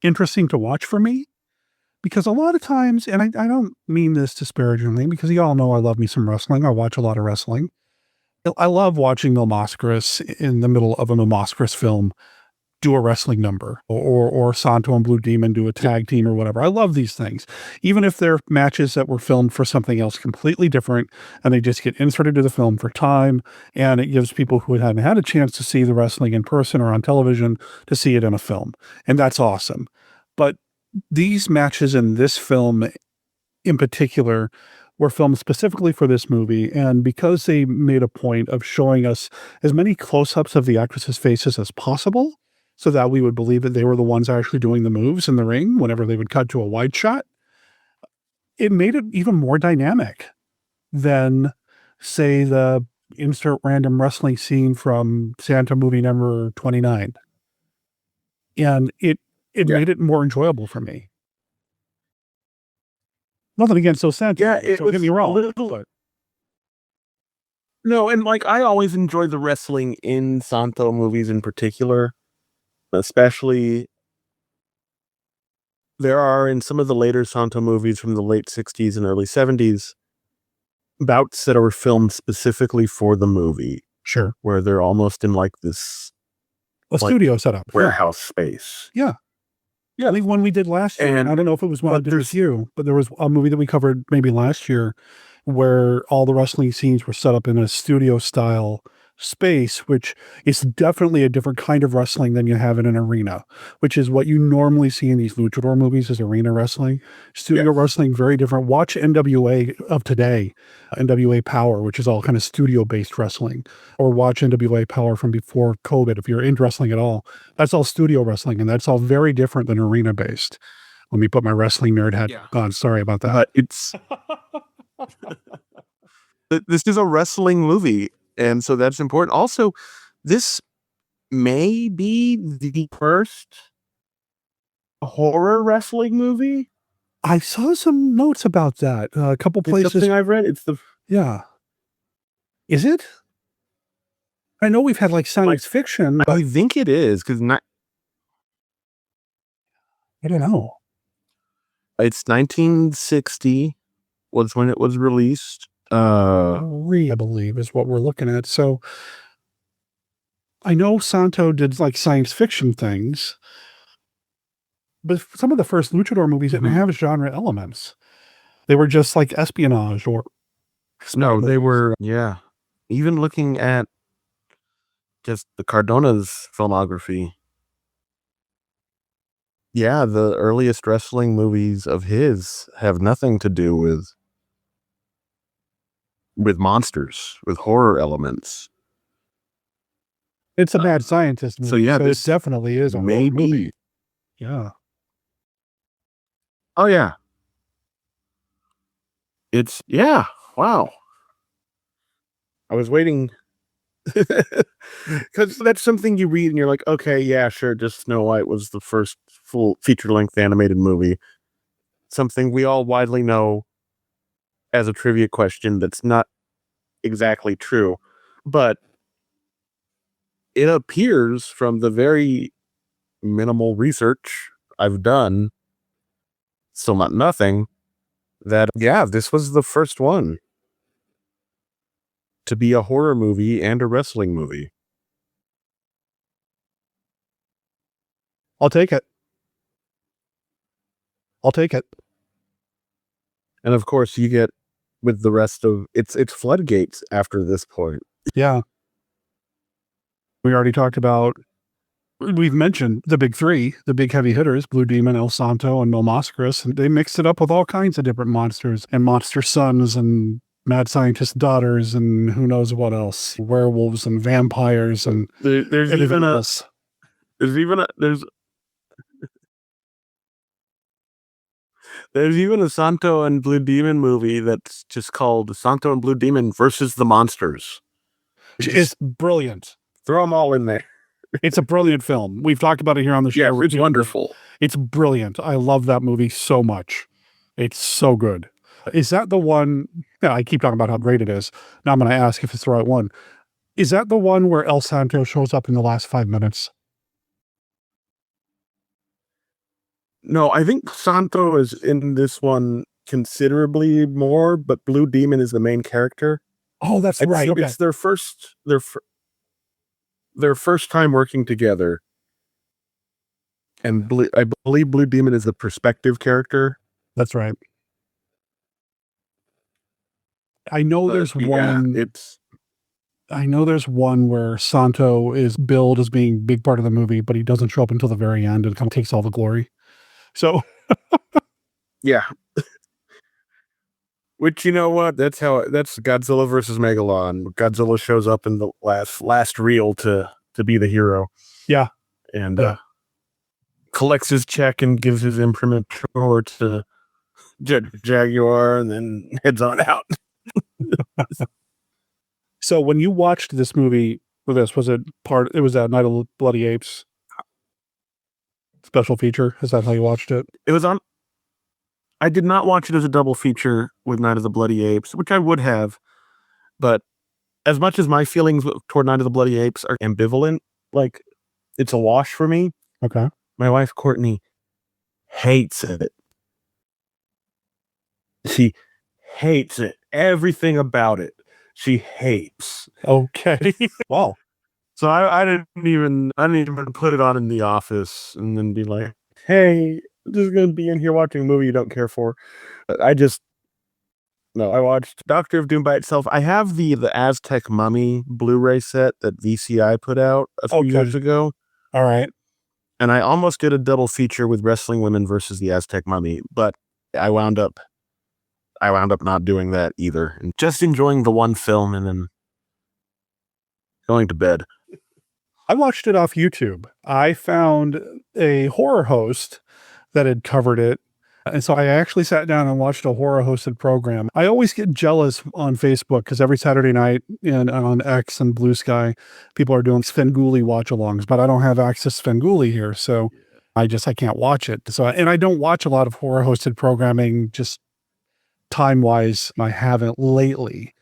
interesting to watch for me. Because a lot of times, and I don't mean this disparagingly, because you all know I love me some wrestling. I watch a lot of wrestling. I love watching Mil Mascaras in the middle of a Mil Mascaras film do a wrestling number, or Santo and Blue Demon do a tag team or whatever. I love these things. Even if they're matches that were filmed for something else completely different and they just get inserted to the film for time, and it gives people who hadn't had a chance to see the wrestling in person or on television to see it in a film. And that's awesome. But these matches in this film in particular were filmed specifically for this movie, and because they made a point of showing us as many close-ups of the actresses' faces as possible, so that we would believe that they were the ones actually doing the moves in the ring whenever they would cut to a wide shot, it made it even more dynamic than, say, the insert random wrestling scene from Santa movie number 29. And it made it more enjoyable for me. Nothing against those Santa. Yeah, it Don't get me wrong. little. No, and like I always enjoy the wrestling in Santo movies in particular, especially there are in some of the later Santo movies from the late 60s and early 70s bouts that are filmed specifically for the movie. Sure. Where they're almost in like this studio setup. Warehouse space. Yeah. Yeah, I think one we did last year, and I don't know if it was one I did with you, but there was a movie that we covered maybe last year where all the wrestling scenes were set up in a studio style space, which is definitely a different kind of wrestling than you have in an arena, which is what you normally see in these luchador movies is arena wrestling. Studio wrestling, very different. Watch NWA of today, NWA Power, which is all kind of studio-based wrestling, or watch NWA Power from before COVID, if you're into wrestling at all. That's all studio wrestling, and that's all very different than arena-based. Let me put my wrestling nerd hat on. Sorry about that. It's this is a wrestling movie, and so that's important. Also, this may be the first horror wrestling movie. I saw some notes about that. A couple places. Something I've read. It's the Is it? I know we've had like science fiction. I think it is because I don't know. It's 1960 was when it was released. I believe is what we're looking at. So I know Santo did like science fiction things, but some of the first luchador movies didn't have genre elements. They were just like espionage or no, they were even looking at just the Cardona's filmography. Yeah, the earliest wrestling movies of his have nothing to do with monsters, with horror elements. It's a mad scientist movie. So yeah, this definitely is a horror movie. Yeah. Oh yeah. It's wow. I was waiting because that's something you read and you're like, okay, yeah, sure. Just Snow White was the first full feature-length animated movie. Something we all widely know as a trivia question that's not exactly true, but it appears from the very minimal research I've done, still not nothing, that this was the first one to be a horror movie and a wrestling movie. I'll take it. And of course, you get with the rest of it's floodgates after this point. Yeah. We already talked about. We've mentioned the big three, the big heavy hitters: Blue Demon, El Santo, and Mil Mascaras, and they mixed it up with all kinds of different monsters and monster sons and mad scientist daughters and who knows what else, werewolves and vampires and there's even a Santo and Blue Demon movie that's just called Santo and Blue Demon versus the Monsters. It's brilliant. Throw them all in there. It's a brilliant film. We've talked about it here on the show. Yeah, it's wonderful. It's brilliant. I love that movie so much. It's so good. Is that the one? Yeah, I keep talking about how great it is. Now I'm going to ask if it's the right one. Is that the one where El Santo shows up in the last 5 minutes? No, I think Santo is in this one considerably more, but Blue Demon is the main character. Oh, that's right. Okay. It's their first time working together. And I believe Blue Demon is the perspective character. That's right. I know there's one. I know there's one where Santo is billed as being a big part of the movie, but he doesn't show up until the very end and kind of takes all the glory. So, yeah. Which, you know what? That's Godzilla versus Megalon. Godzilla shows up in the last reel to be the hero. Yeah. And collects his check and gives his imprimatur to Jaguar and then heads on out. So when you watched this movie for this, was it that Night of the Bloody Apes special feature? Is that how you watched it? It was on. I did not watch it as a double feature with Night of the Bloody Apes, which I would have. But as much as my feelings toward Night of the Bloody Apes are ambivalent, like, it's a wash for me. Okay. My wife, Courtney, hates it. She hates it. Everything about it. She hates. Okay. Wow. So I didn't even put it on in the office and then be like, hey, I'm just going to be in here watching a movie you don't care for. I watched Doctor of Doom by itself. I have the Aztec Mummy Blu-ray set that VCI put out a few years ago. All right. And I almost did a double feature with Wrestling Women versus the Aztec Mummy, but I wound up not doing that either, and just enjoying the one film and then going to bed. I watched it off YouTube. I found a horror host that had covered it. And so I actually sat down and watched a horror hosted program. I always get jealous on Facebook because every Saturday night on X and Blue Sky, people are doing Svengoolie watch-alongs, but I don't have access to Svengoolie here. So I can't watch it. So, and I don't watch a lot of horror hosted programming, just time-wise. I haven't lately,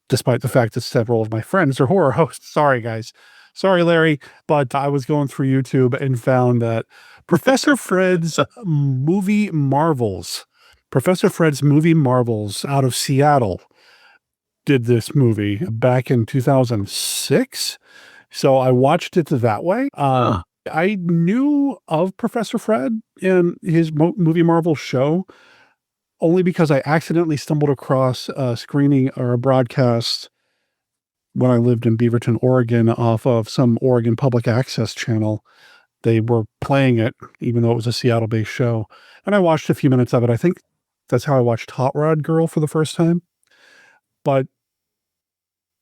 despite the fact that several of my friends are horror hosts. Sorry, guys. Sorry, Larry. But I was going through YouTube and found that Professor Fred's Movie Marvels out of Seattle did this movie back in 2006. So I watched it that way. I knew of Professor Fred and his Movie Marvels show only because I accidentally stumbled across a screening or a broadcast when I lived in Beaverton, Oregon, off of some Oregon public access channel. They were playing it, even though it was a Seattle-based show. And I watched a few minutes of it. I think that's how I watched Hot Rod Girl for the first time. But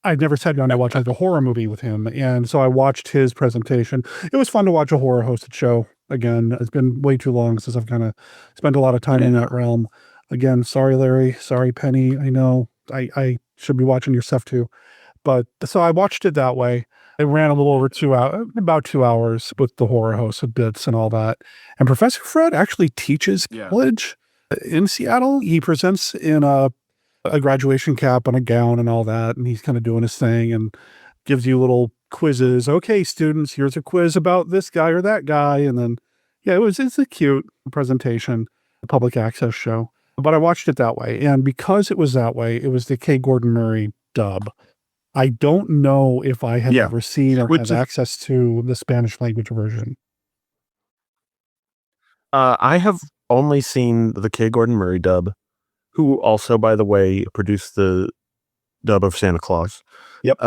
I'd never sat down to watch like a horror movie with him. And so I watched his presentation. It was fun to watch a horror-hosted show. Again, it's been way too long since I've kind of spent a lot of time in that realm. Again, sorry, Larry. Sorry, Penny. I know I should be watching your stuff too. But so I watched it that way. It ran a little over 2 hours, about 2 hours with the horror hosted bits and all that. And Professor Fred actually teaches college in Seattle. He presents in a graduation cap and a gown and all that. And he's kind of doing his thing and gives you little quizzes. Okay, students, here's a quiz about this guy or that guy. And then, it's a cute presentation, a public access show. But I watched it that way. And because it was that way, it was the K. Gordon Murray dub. I don't know if I have ever seen or have access to the Spanish language version. I have only seen the K. Gordon Murray dub, who also, by the way, produced the dub of Santa Claus. Yep.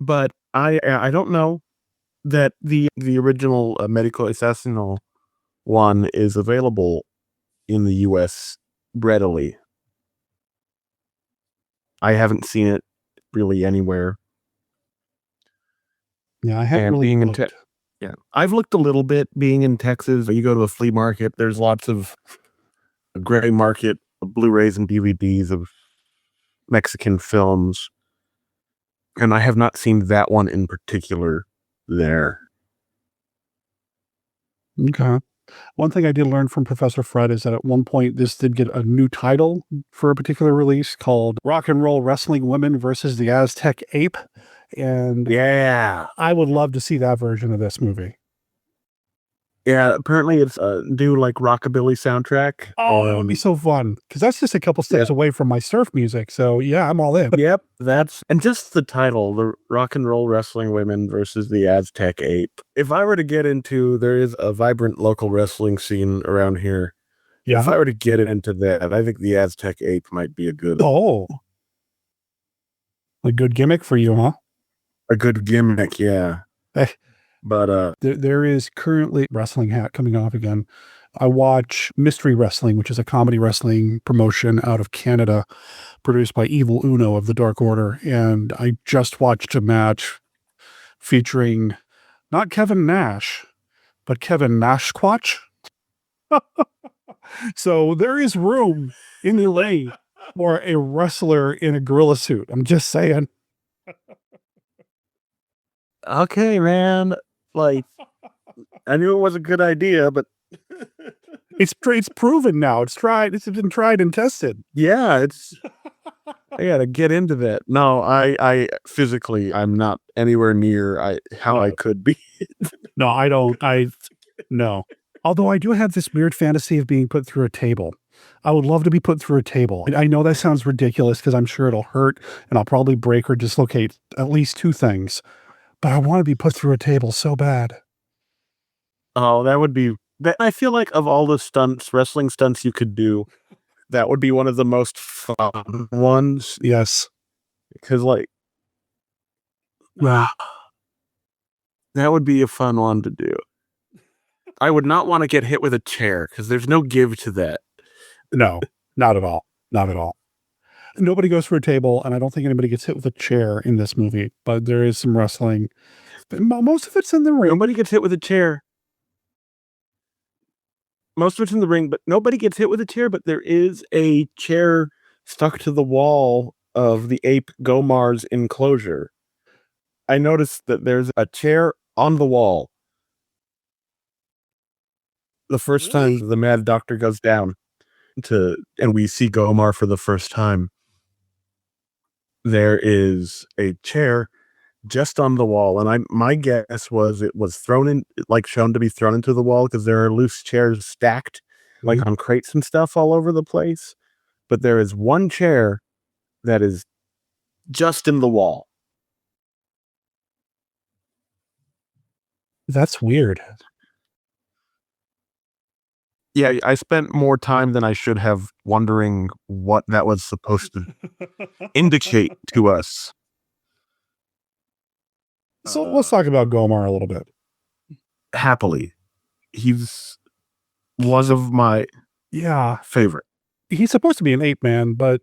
But I don't know that the original Medico Assassino one is available in the U.S. readily. I haven't seen it really anywhere. Yeah, I haven't really looked. I've looked a little bit. Being in Texas, you go to a flea market, there's lots of gray market Blu-rays and DVDs of Mexican films. And I have not seen that one in particular there. Okay. One thing I did learn from Professor Fred is that at one point this did get a new title for a particular release called Rock and Roll Wrestling Women versus the Aztec Ape. And I would love to see that version of this movie. Yeah, apparently it's a new like rockabilly soundtrack. Oh, that would be so fun because that's just a couple steps away from my surf music. So yeah, I'm all in. Yep, and just the title, the rock and roll wrestling women versus the Aztec ape. If I were to get into, there is a vibrant local wrestling scene around here. If I were to get into that, I think the Aztec ape might be a good gimmick for you, huh? a good gimmick, yeah. Eh. But there is currently wrestling hat coming off again. I watch Mystery Wrestling, which is a comedy wrestling promotion out of Canada, produced by Evil Uno of the Dark Order. And I just watched a match featuring not Kevin Nash, but Kevin Nashquatch. So there is room in LA for a wrestler in a gorilla suit. I'm just saying. okay, man. Like, I knew it was a good idea, but It's proven now. It's been tried and tested. yeah, I gotta get into that. No, I physically, I'm not anywhere near how I could be. No, I don't. No. Although I do have this weird fantasy of being put through a table. I would love to be put through a table. I know that sounds ridiculous because I'm sure it'll hurt and I'll probably break or dislocate at least two things. But I want to be put through a table so bad. Oh, that would be that. I feel like of all the wrestling stunts you could do, that would be one of the most fun ones. Yes. Because like, Wow. that would be a fun one to do. I would not want to get hit with a chair because there's no give to that. No, not at all. Not at all. Nobody goes for a table, and I don't think anybody gets hit with a chair in this movie, but there is some wrestling. But most of it's in the ring. Nobody gets hit with a chair. Most of it's in the ring, but nobody gets hit with a chair, but there is a chair stuck to the wall of the ape Gomar's enclosure. I noticed that there's a chair on the wall. The first time the Mad Doctor goes down and we see Gomar for the first time, there is a chair just on the wall, and my guess was it was thrown in, like shown to be thrown into the wall because there are loose chairs stacked like on crates and stuff all over the place. But there is one chair that is just in the wall. That's weird. Yeah, I spent more time than I should have wondering what that was supposed to indicate to us. So let's talk about Gomar a little bit. Happily. He's one of my favorite. He's supposed to be an ape man, but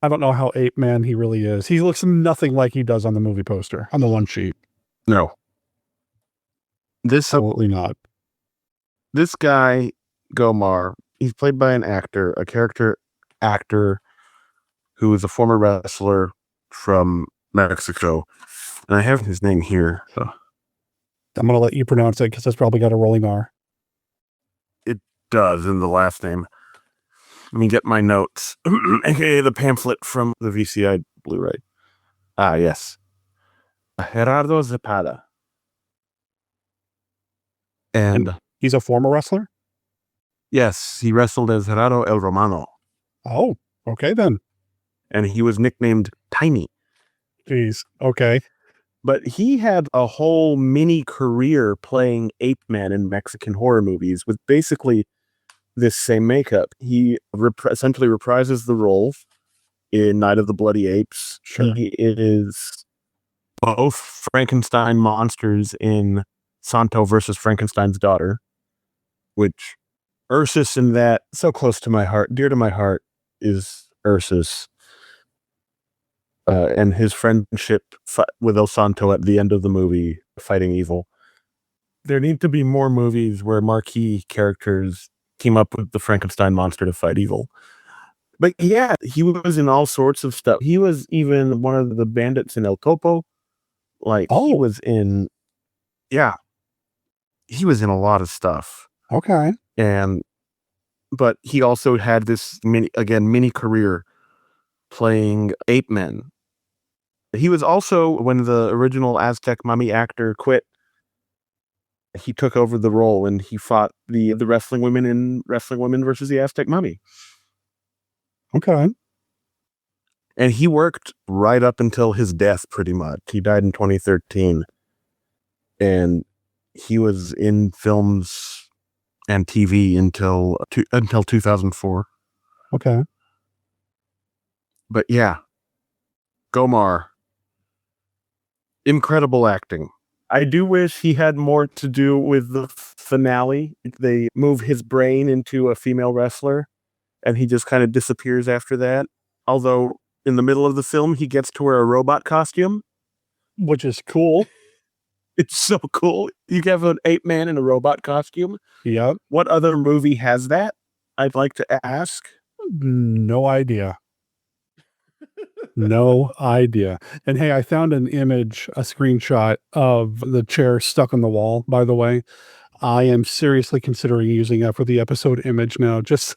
I don't know how ape man he really is. He looks nothing like he does on the movie poster, on the one sheet. No. Absolutely not. This guy, Gomar, he's played by a character actor who is a former wrestler from Mexico. And I have his name here. So. I'm going to let you pronounce it because it's probably got a rolling R. It does in the last name. Let me get my notes. AKA the pamphlet from the VCI Blu-ray. Ah, yes. Gerardo Zapata. And he's a former wrestler? Yes, he wrestled as Gerardo El Romano. Oh, okay then. And he was nicknamed Tiny. Jeez, okay. But he had a whole mini career playing ape man in Mexican horror movies with basically this same makeup. He essentially reprises the role in Night of the Bloody Apes. Sure. He is both Frankenstein monsters in Santo versus Frankenstein's daughter, which Ursus in that, so close to my heart, dear to my heart, is Ursus. And his friendship with El Santo at the end of the movie, fighting evil. There need to be more movies where marquee characters team up with the Frankenstein monster to fight evil. But yeah, he was in all sorts of stuff. He was even one of the bandits in El Topo. He was in, he was in a lot of stuff. Okay. But he also had this mini career playing ape men. He was also, when the original Aztec mummy actor quit, he took over the role and he fought the wrestling women in Wrestling Women versus the Aztec Mummy. Okay. And he worked right up until his death, pretty much. He died in 2013. And he was in films and TV until 2004. Okay. But yeah, Gomar. Incredible acting. I do wish he had more to do with the finale. They move his brain into a female wrestler, and he just kind of disappears after that. Although, in the middle of the film, he gets to wear a robot costume. Which is cool. It's so cool. You have an ape man in a robot costume. Yep. What other movie has that? I'd like to ask. No idea. No idea. And hey, I found an image, a screenshot of the chair stuck on the wall, by the way. I am seriously considering using that for the episode image now. Just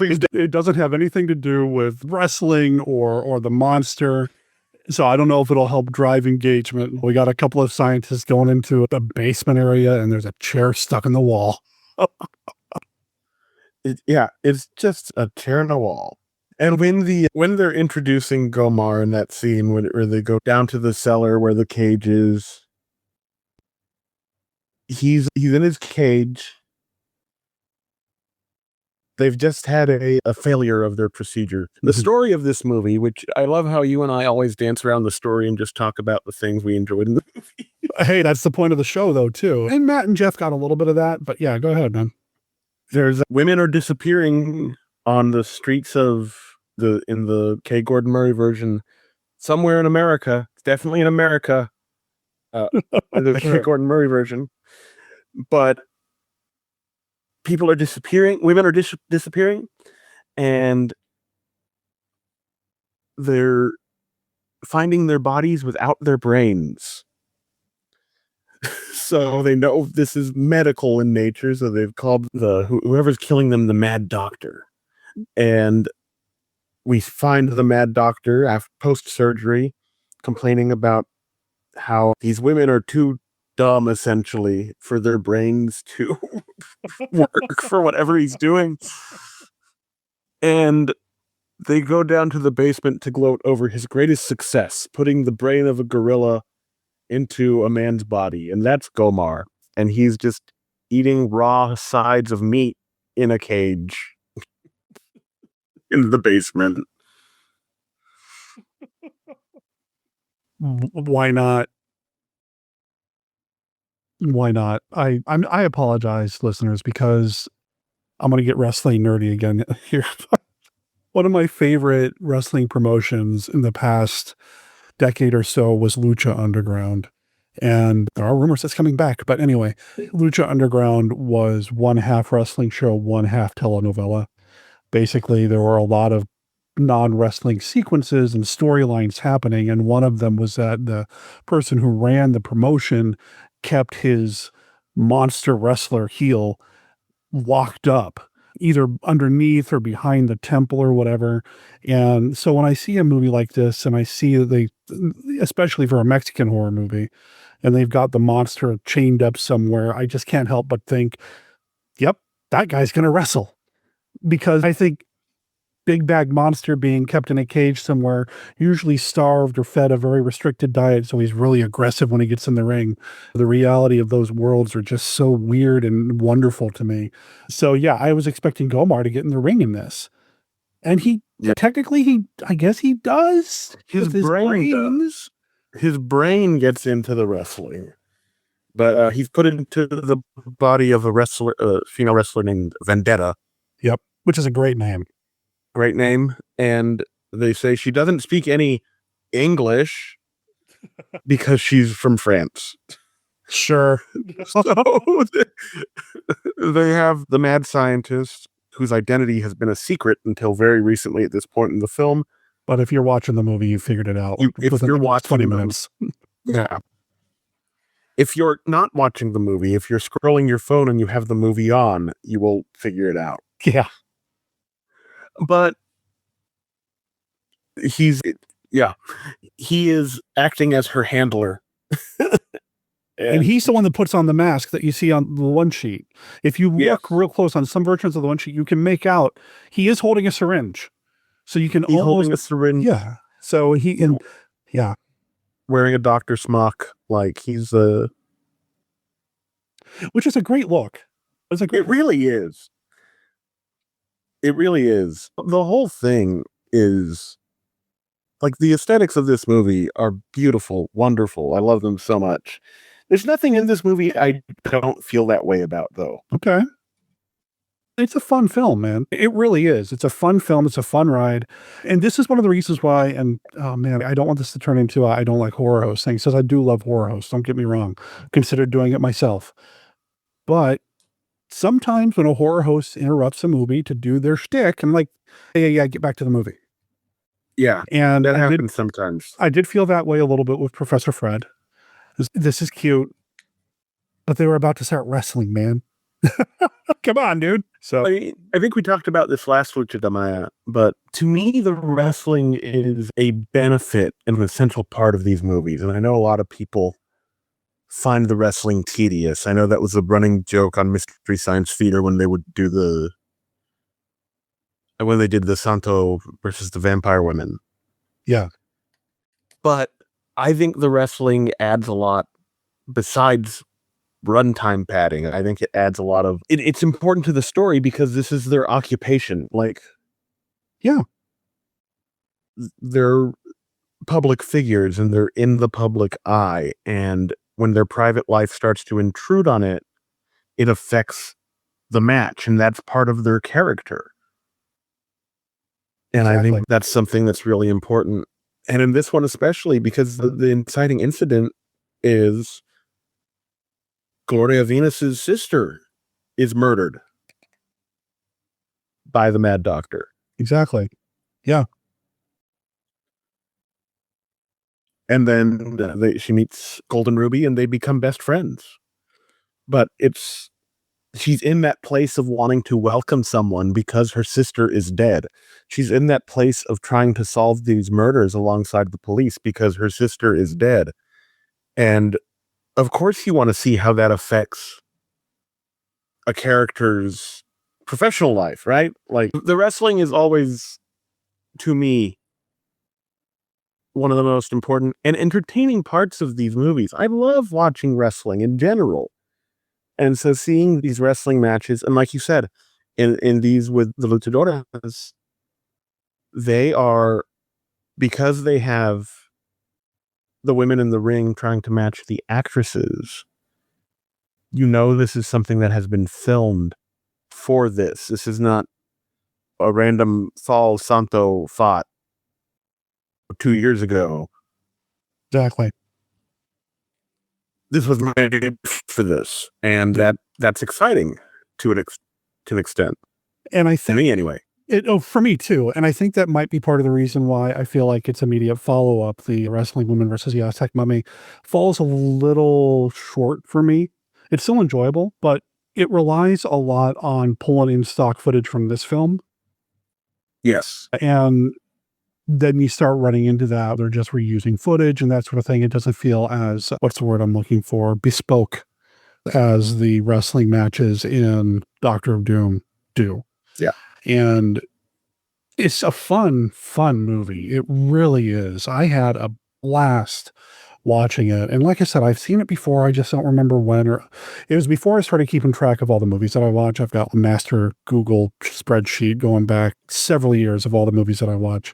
it doesn't have anything to do with wrestling or the monster. So I don't know if it'll help drive engagement. We got a couple of scientists going into the basement area and there's a chair stuck in the wall. It's just a chair in a wall. And when they're introducing Gomar in that scene where they go down to the cellar where the cage is, he's in his cage. They've just had a failure of their procedure. The story of this movie, which I love how you and I always dance around the story and just talk about the things we enjoyed in the movie. Hey, that's the point of the show, though, too. And Matt and Jeff got a little bit of that, but yeah, go ahead, man. There's women are disappearing on the streets of in the K. Gordon Murray version somewhere in America. It's definitely in America. The K. Gordon Murray version. But people are disappearing. Women are disappearing. And they're finding their bodies without their brains. So they know this is medical in nature. So they've called whoever's killing them the Mad Doctor. And we find the Mad Doctor after post-surgery complaining about how these women are too dumb, essentially, for their brains to work for whatever he's doing. And they go down to the basement to gloat over his greatest success, putting the brain of a gorilla into a man's body. And that's Gomar. And he's just eating raw sides of meat in a cage. In the basement. Why not? Why not? I apologize, listeners, because I'm going to get wrestling nerdy again here. One of my favorite wrestling promotions in the past decade or so was Lucha Underground. And there are rumors that's coming back. But anyway, Lucha Underground was one half wrestling show, one half telenovela. Basically, there were a lot of non-wrestling sequences and storylines happening, and one of them was that the person who ran the promotion kept his monster wrestler heel locked up, either underneath or behind the temple or whatever. And so when I see a movie like this, and I see that especially for a Mexican horror movie, and they've got the monster chained up somewhere, I just can't help but think, yep, that guy's going to wrestle. Because I think Big Bag Monster being kept in a cage somewhere, usually starved or fed a very restricted diet, so he's really aggressive when he gets in the ring. The reality of those worlds are just so weird and wonderful to me. So yeah, I was expecting Gomar to get in the ring in this. And technically, I guess he does. His brain gets into the wrestling. But he's put into the body of a female wrestler named Vendetta. Yep, which is a great name. Great name. And they say she doesn't speak any English because she's from France. Sure. So they have the mad scientist whose identity has been a secret until very recently at this point in the film. But if you're watching the movie, you figured it out. If you're watching 20 minutes. Yeah. If you're not watching the movie, if you're scrolling your phone and you have the movie on, you will figure it out. Yeah. But he is acting as her handler. And he's the one that puts on the mask that you see on the one sheet. If you look real close on some versions of the one sheet, you can make out he is holding a syringe. So you can holding a syringe. Yeah. So wearing a doctor smock, like he's which is a great look. It really is. It really is. The whole thing is like the aesthetics of this movie are beautiful, wonderful. I love them so much. There's nothing in this movie I don't feel that way about, though. Okay. It's a fun film, man. It really is. It's a fun film. It's a fun ride. And this is one of the reasons why, and oh man, I don't want this to turn into I don't like horror host things, because I do love horror hosts. Don't get me wrong. Consider doing it myself. But sometimes when a horror host interrupts a movie to do their shtick, I'm like, yeah, get back to the movie. Yeah. And that happens sometimes. I did feel that way a little bit with Professor Fred. This is cute. But they were about to start wrestling, man. Come on, dude. So I think we talked about this last week, but to me, the wrestling is a benefit and an essential part of these movies. And I know a lot of people find the wrestling tedious. I know that was a running joke on Mystery Science Theater when they would do when they did the Santo versus the Vampire Women. Yeah. But I think the wrestling adds a lot besides runtime padding. I think it adds a lot of it's important to the story because this is their occupation. Like, yeah, they're public figures and they're in the public eye. And when their private life starts to intrude on it, it affects the match. And that's part of their character. And I think that's something that's really important. And in this one, especially because the inciting incident is Gloria Venus's sister is murdered by the Mad Doctor. Exactly. Yeah. And then she meets Golden Ruby and they become best friends. But she's in that place of wanting to welcome someone because her sister is dead. She's in that place of trying to solve these murders alongside the police because her sister is dead. And of course you want to see how that affects a character's professional life, right? Like, the wrestling is always, to me, one of the most important and entertaining parts of these movies. I love watching wrestling in general. And so seeing these wrestling matches, and like you said, in these with the luchadoras, they are, because they have the women in the ring trying to match the actresses, this is something that has been filmed for this. This is not a random Fall Santo fought 2 years ago. Exactly. This was made for this, and that's exciting to an extent. And I think, to me anyway. For me too. And I think that might be part of the reason why I feel like its immediate follow-up, the Wrestling Woman versus the Aztec Mummy, falls a little short for me. It's still enjoyable, but it relies a lot on pulling in stock footage from this film. Yes. And then you start running into that. They're just reusing footage and that sort of thing. It doesn't feel as, what's the word I'm looking for, bespoke as the wrestling matches in Doctor of Doom do. Yeah. And it's a fun movie. It really is. I had a blast watching it. And like I said, I've seen it before. I just don't remember when, or it was before I started keeping track of all the movies that I watch. I've got a master Google spreadsheet going back several years of all the movies that I watch,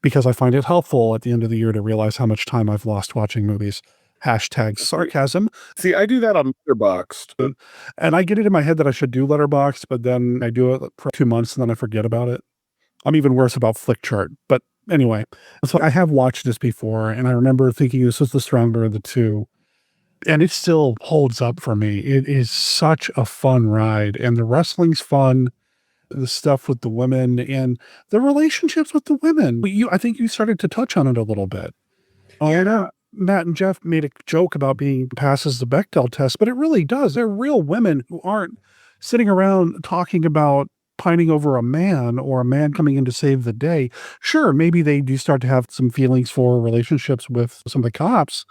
because I find it helpful at the end of the year to realize how much time I've lost watching movies. Hashtag sarcasm. See, I do that on Letterboxd. And I get it in my head that I should do Letterboxd, but then I do it for 2 months and then I forget about it. I'm even worse about Flickchart. But anyway, so I have watched this before, and I remember thinking this was the stronger of the two. And it still holds up for me. It is such a fun ride, and the wrestling's fun. The stuff with the women and the relationships with the women. I think you started to touch on it a little bit. Yeah. Matt and Jeff made a joke about being passes the Bechdel test, but it really does. They're real women who aren't sitting around talking about pining over a man or a man coming in to save the day. Sure, maybe they do start to have some feelings for relationships with some of the cops,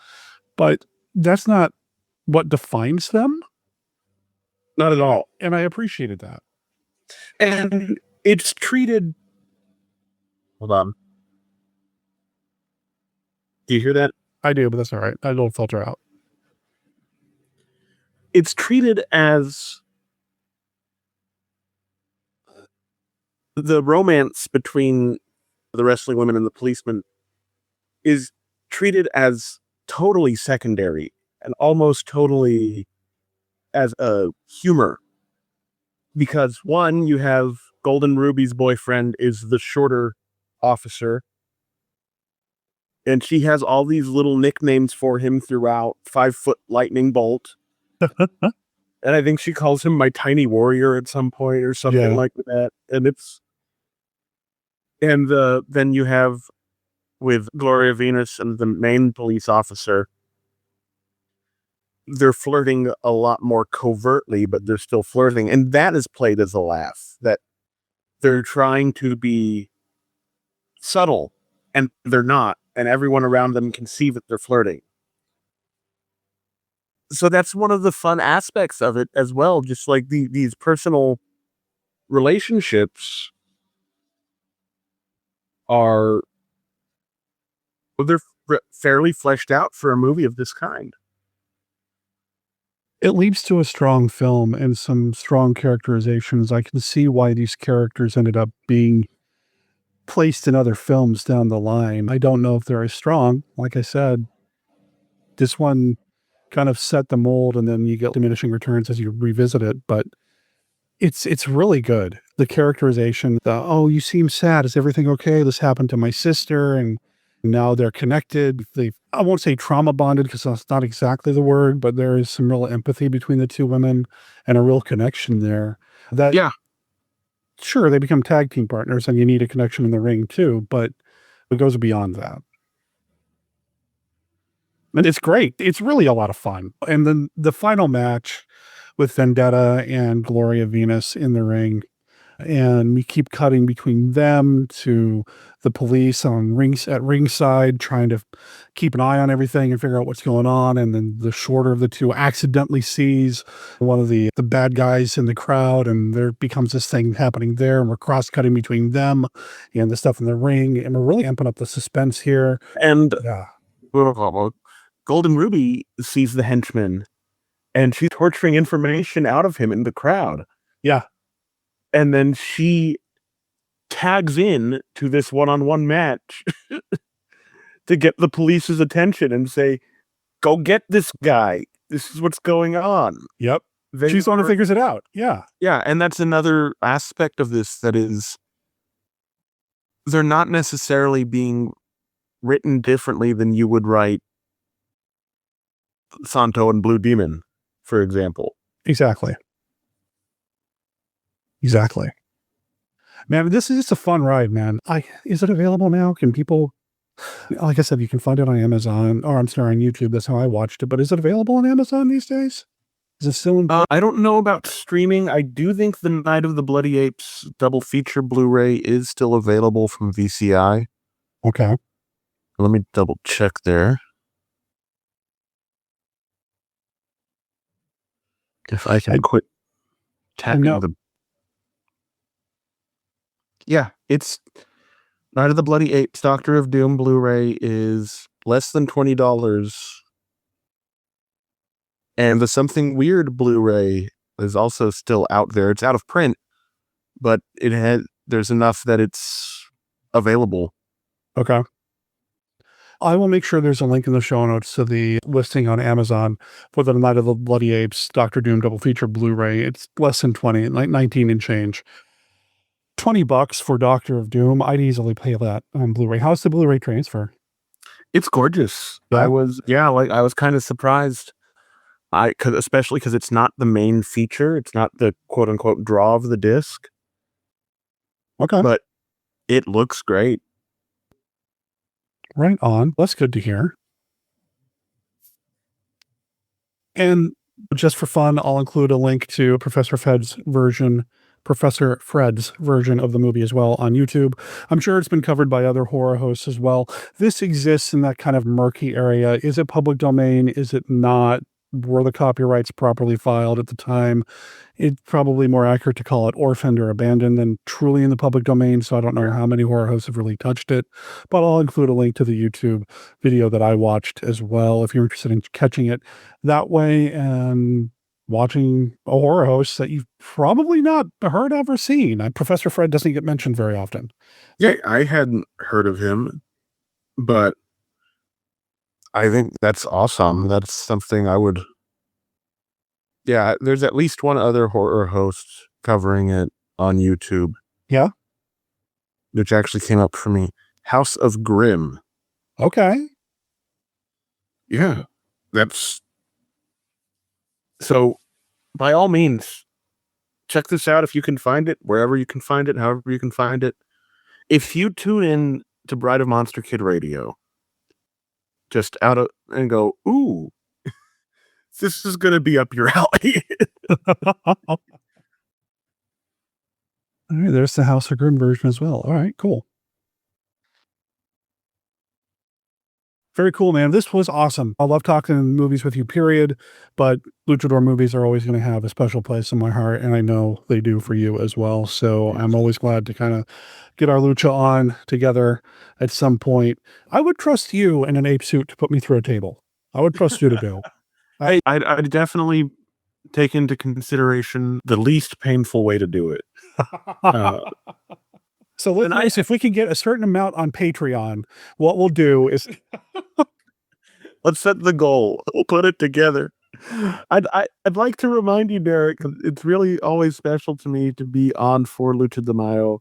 but that's not what defines them. Not at all. And I appreciated that. And it's treated. Hold on. Do you hear that? I do, but that's all right. It'll filter out. It's treated as the romance between the wrestling women and the policeman is treated as totally secondary and almost totally as a humor. Because one, you have Golden Ruby's boyfriend is the shorter officer, and she has all these little nicknames for him throughout. 5-foot lightning bolt. And I think she calls him my tiny warrior at some point or something like that. And then you have with Gloria Venus and the main police officer, they're flirting a lot more covertly, but they're still flirting. And that is played as a laugh, that they're trying to be subtle and they're not. And everyone around them can see that they're flirting. So that's one of the fun aspects of it as well. Just like these personal relationships are, well, they're fairly fleshed out for a movie of this kind. It leads to a strong film and some strong characterizations. I can see why these characters ended up being placed in other films down the line. I don't know if they're as strong. Like I said, this one kind of set the mold, and then you get diminishing returns as you revisit it, but it's really good. The characterization, oh, you seem sad. Is everything okay? This happened to my sister, and now they're connected. I won't say trauma bonded because that's not exactly the word, but there is some real empathy between the two women and a real connection there. Sure, they become tag team partners and you need a connection in the ring too, but it goes beyond that. And it's great. It's really a lot of fun. And then the final match with Vendetta and Gloria Venus in the ring, and we keep cutting between them to the police at ringside, trying to keep an eye on everything and figure out what's going on. And then the shorter of the two accidentally sees one of the bad guys in the crowd, and there becomes this thing happening there, and we're cross-cutting between them and the stuff in the ring, and we're really amping up the suspense here. And Golden Ruby sees the henchman, and she's torturing information out of him in the crowd. Yeah. And then she tags in to this one-on-one match to get the police's attention and say, go get this guy. This is what's going on. Yep. She's the one who figures it out. Yeah. Yeah. And that's another aspect of this that is, they're not necessarily being written differently than you would write Santo and Blue Demon, for example. Exactly. Man, this is just a fun ride, man. Is it available now? Can people, like I said, you can find it on Amazon, or I'm sorry, on YouTube. That's how I watched it. But is it available on Amazon these days? Is it still in? I don't know about streaming. I do think the Night of the Bloody Apes double feature Blu-ray is still available from VCI. Okay. Let me double check there. If I can quit tapping the... Yeah, it's Night of the Bloody Apes Doctor of Doom Blu-ray is less than $20. And the Something Weird Blu-ray is also still out there. It's out of print, but there's enough that it's available. Okay. I will make sure there's a link in the show notes to the listing on Amazon for the Night of the Bloody Apes Doctor Doom double feature Blu-ray. It's less than 20, like 19 and change. $20 for Doctor of Doom. I'd easily pay that on Blu-ray. How's the Blu-ray transfer? It's gorgeous. Yeah. I was kind of surprised. Especially because it's not the main feature. It's not the quote unquote draw of the disc. Okay. But it looks great. Right on. That's good to hear. And just for fun, I'll include a link to Professor Fred's version of the movie as well on YouTube. I'm sure it's been covered by other horror hosts as well. This exists in that kind of murky area. Is it public domain? Is it not? were the copyrights properly filed at the time. It's probably more accurate to call it orphaned or abandoned than truly in the public domain, so I don't know how many horror hosts have really touched it, but I'll include a link to the YouTube video that I watched as well if you're interested in catching it that way and watching a horror host that you've probably not heard of or seen. Professor Fred doesn't get mentioned very often. Yeah, I hadn't heard of him, but I think that's awesome. That's something I would. Yeah, there's at least one other horror host covering it on YouTube. Yeah? Which actually came up for me. House of Grimm. Okay. Yeah, that's. So, by all means, check this out if you can find it, wherever you can find it, however you can find it. If you tune in to Bride of Monster Kid Radio, just out of and go, ooh, this is going to be up your alley. All right, there's the House of Grimm version as well. All right, cool. Very cool, man. This was awesome. I love talking movies with you, period. But Luchador movies are always going to have a special place in my heart, and I know they do for you as well. So I'm always glad to kind of get our Lucha on together at some point. I would trust you in an ape suit to put me through a table. I would trust you to do. I'd definitely take into consideration the least painful way to do it. So listeners, if we can get a certain amount on Patreon, what we'll do is let's set the goal. We'll put it together. I'd like to remind you, Derek, it's really always special to me to be on for Lucha de Mayo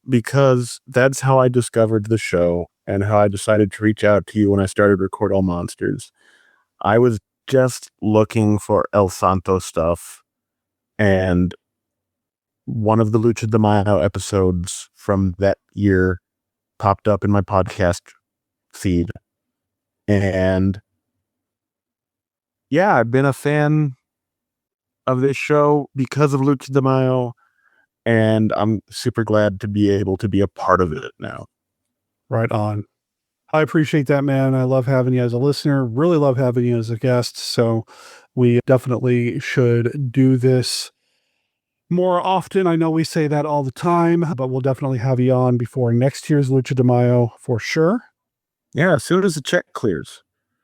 because that's how I discovered the show and how I decided to reach out to you when I started Record All Monsters. I was just looking for El Santo stuff, and one of the Lucha de Mayo episodes from that year popped up in my podcast feed. And yeah, I've been a fan of this show because of Lucha de Mayo, and I'm super glad to be able to be a part of it now. Right on. I appreciate that, man. I love having you as a listener, really love having you as a guest. So we definitely should do this more often. I know we say that all the time, but we'll definitely have you on before next year's Lucha de Mayo for sure. Yeah, as soon as the check clears.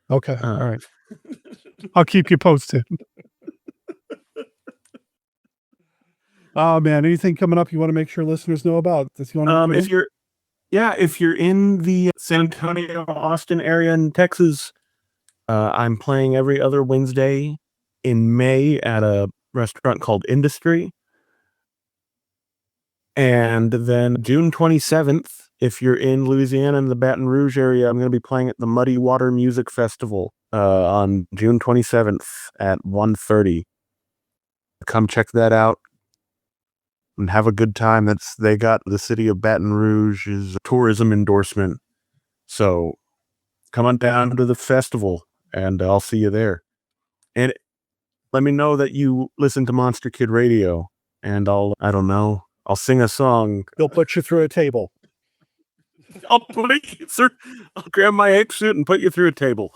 Okay. All right. I'll keep you posted. Oh man, anything coming up you want to make sure listeners know about? If you're in the San Antonio, Austin area in Texas, I'm playing every other Wednesday in May at a restaurant called Industry. And then June 27th, if you're in Louisiana in the Baton Rouge area, I'm going to be playing at the Muddy Water Music Festival on June 27th at 1:30. Come check that out and have a good time. They got the city of Baton Rouge's tourism endorsement. So come on down to the festival and I'll see you there. And let me know that you listen to Monster Kid Radio and I'll sing a song. They'll put you through a table. I'll grab my ape suit and put you through a table.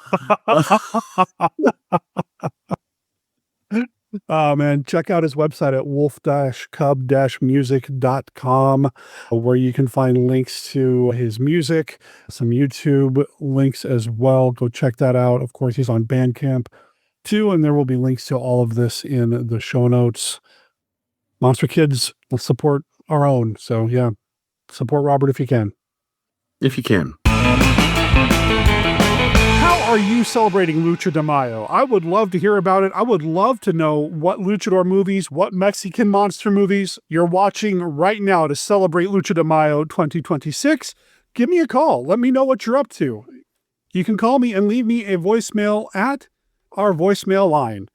Oh man, check out his website at wolf-cub-music.com where you can find links to his music, some YouTube links as well. Go check that out. Of course, he's on Bandcamp too, and there will be links to all of this in the show notes. Monster Kids, let's support our own. So yeah, support Robert if you can. If you can. How are you celebrating Lucha de Mayo? I would love to hear about it. I would love to know what luchador movies, what Mexican monster movies you're watching right now to celebrate Lucha de Mayo 2026. Give me a call. Let me know what you're up to. You can call me and leave me a voicemail at our voicemail line,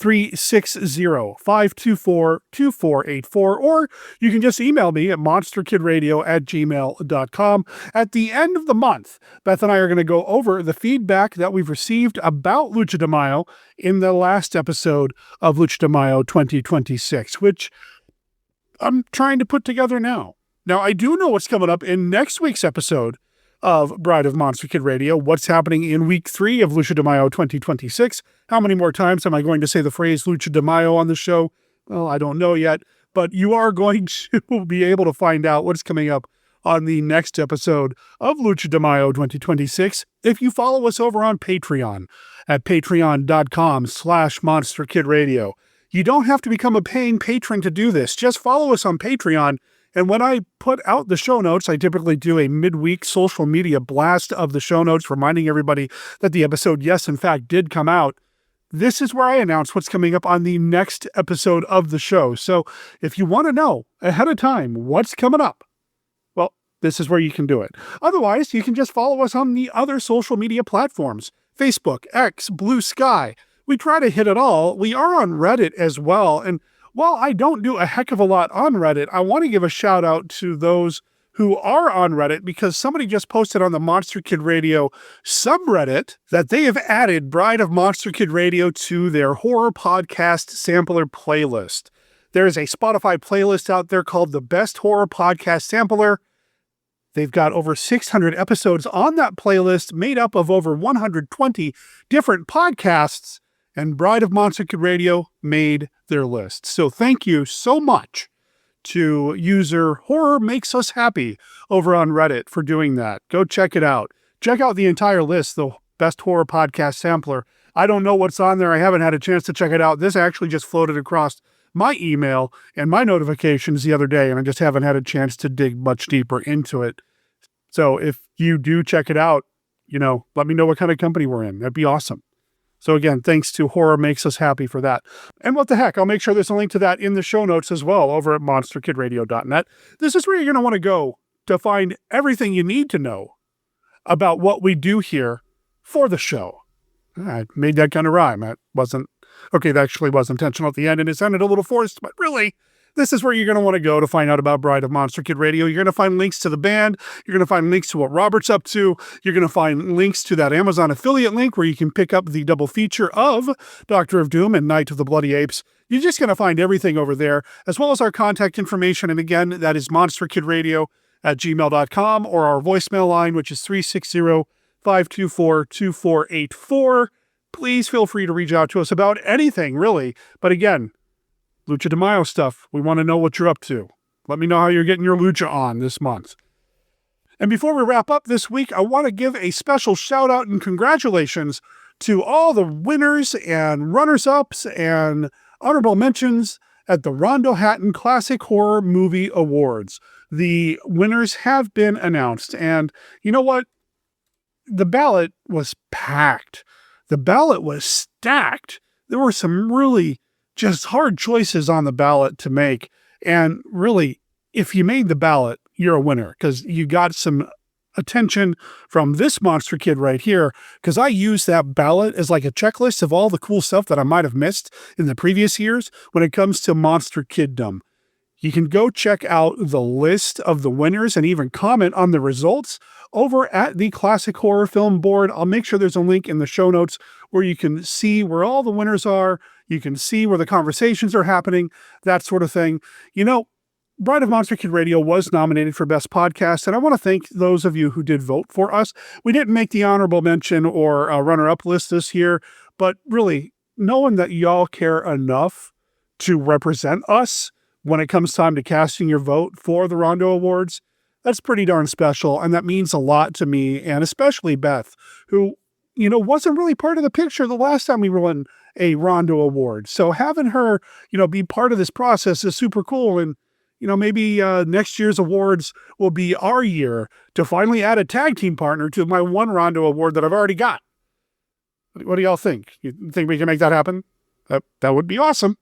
360-524-2484, or you can just email me at monsterkidradio@gmail.com. At the end of the month, Beth and I are going to go over the feedback that we've received about Lucha de Mayo in the last episode of Lucha de Mayo 2026, which I'm trying to put together now. Now, I do know what's coming up in next week's episode of Bride of Monster Kid Radio. What's happening in week 3 of Lucha de Mayo 2026? How many more times am I going to say the phrase Lucha de Mayo on the show? Well, I don't know yet, but you are going to be able to find out what's coming up on the next episode of Lucha de Mayo 2026 if you follow us over on Patreon at patreon.com/monsterkidradio. You don't have to become a paying patron to do this. Just follow us on Patreon. And when I put out the show notes, I typically do a midweek social media blast of the show notes, reminding everybody that the episode, yes, in fact, did come out. This is where I announce what's coming up on the next episode of the show. So if you want to know ahead of time what's coming up, well, this is where you can do it. Otherwise, you can just follow us on the other social media platforms, Facebook, X, Blue Sky. We try to hit it all. We are on Reddit as well. And while I don't do a heck of a lot on Reddit, I want to give a shout out to those who are on Reddit because somebody just posted on the Monster Kid Radio subreddit that they have added Bride of Monster Kid Radio to their horror podcast sampler playlist. There is a Spotify playlist out there called the Best Horror Podcast Sampler. They've got over 600 episodes on that playlist made up of over 120 different podcasts, and Bride of Monster Kid Radio made their list. So thank you so much to user Horror Makes Us Happy over on Reddit for doing that. Go check it out. Check out the entire list, the Best Horror Podcast Sampler. I don't know what's on there. I haven't had a chance to check it out. This actually just floated across my email and my notifications the other day, and I just haven't had a chance to dig much deeper into it. So if you do check it out, let me know what kind of company we're in. That'd be awesome. So again, thanks to Horror Makes Us Happy for that. And what the heck, I'll make sure there's a link to that in the show notes as well over at monsterkidradio.net. This is where you're going to want to go to find everything you need to know about what we do here for the show. I made that kind of rhyme. That actually was intentional at the end, and it sounded a little forced, but really, this is where you're going to want to go to find out about Bride of Monster Kid Radio. You're going to find links to the band. You're going to find links to what Robert's up to. You're going to find links to that Amazon affiliate link where you can pick up the double feature of Doctor of Doom and Night of the Bloody Apes. You're just going to find everything over there, as well as our contact information. And again, that is monsterkidradio@gmail.com or our voicemail line, which is 360-524-2484. Please feel free to reach out to us about anything, really. But again, Lucha de Mayo stuff. We want to know what you're up to. Let me know how you're getting your lucha on this month. And before we wrap up this week, I want to give a special shout out and congratulations to all the winners and runners-ups and honorable mentions at the Rondo Hatton Classic Horror Movie Awards. The winners have been announced. And you know what? The ballot was packed. The ballot was stacked. There were some really just hard choices on the ballot to make. And really, if you made the ballot, you're a winner because you got some attention from this monster kid right here. Because I used that ballot as like a checklist of all the cool stuff that I might have missed in the previous years when it comes to monster kiddom. You can go check out the list of the winners and even comment on the results over at the Classic Horror Film Board. I'll make sure there's a link in the show notes where you can see where all the winners are. You can see where the conversations are happening, that sort of thing. Bride of Monster Kid Radio was nominated for Best Podcast, and I want to thank those of you who did vote for us. We didn't make the honorable mention or runner-up list this year, but really, knowing that y'all care enough to represent us when it comes time to casting your vote for the Rondo Awards, that's pretty darn special, and that means a lot to me, and especially Beth, who, wasn't really part of the picture the last time we won a Rondo Award. So having her, be part of this process is super cool, and maybe next year's awards will be our year to finally add a tag team partner to my one Rondo Award that I've already got. What do y'all think? You think we can make that happen? That would be awesome.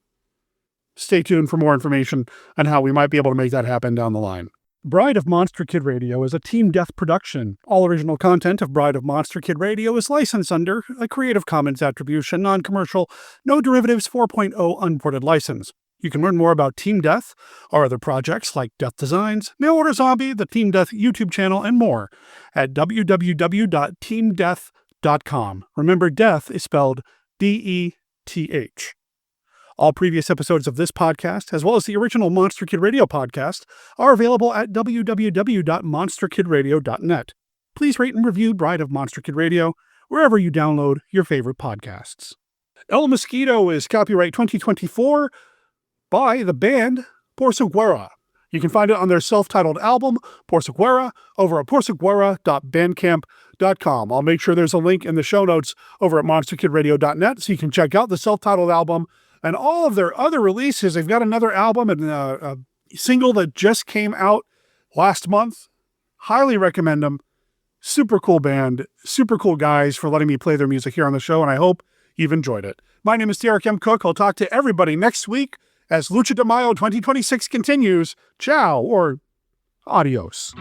Stay tuned for more information on how we might be able to make that happen down the line. Bride of Monster Kid Radio is a Team Death production. All original content of Bride of Monster Kid Radio is licensed under a Creative Commons Attribution, Non-Commercial, No Derivatives 4.0 Unported license. You can learn more about Team Death, our other projects like Death Designs, Mail Order Zombie, the Team Death YouTube channel, and more at www.teamdeath.com. Remember, death is spelled D-E-T-H. All previous episodes of this podcast, as well as the original Monster Kid Radio podcast, are available at www.monsterkidradio.net. please rate and review Bride of Monster Kid Radio wherever you download your favorite podcasts. El Mosquito is copyright 2024 by the band Porsaguera. You can find it on their self-titled album, Porsaguera, over at porsaguera.bandcamp.com. I'll make sure there's a link in the show notes over at monsterkidradio.net so you can check out the self-titled album and all of their other releases. They've got another album and a single that just came out last month. Highly recommend them. Super cool band, super cool guys for letting me play their music here on the show, and I hope you've enjoyed it. My name is Derek M. Cook. I'll talk to everybody next week as Lucha de Mayo 2026 continues. Ciao, or adios.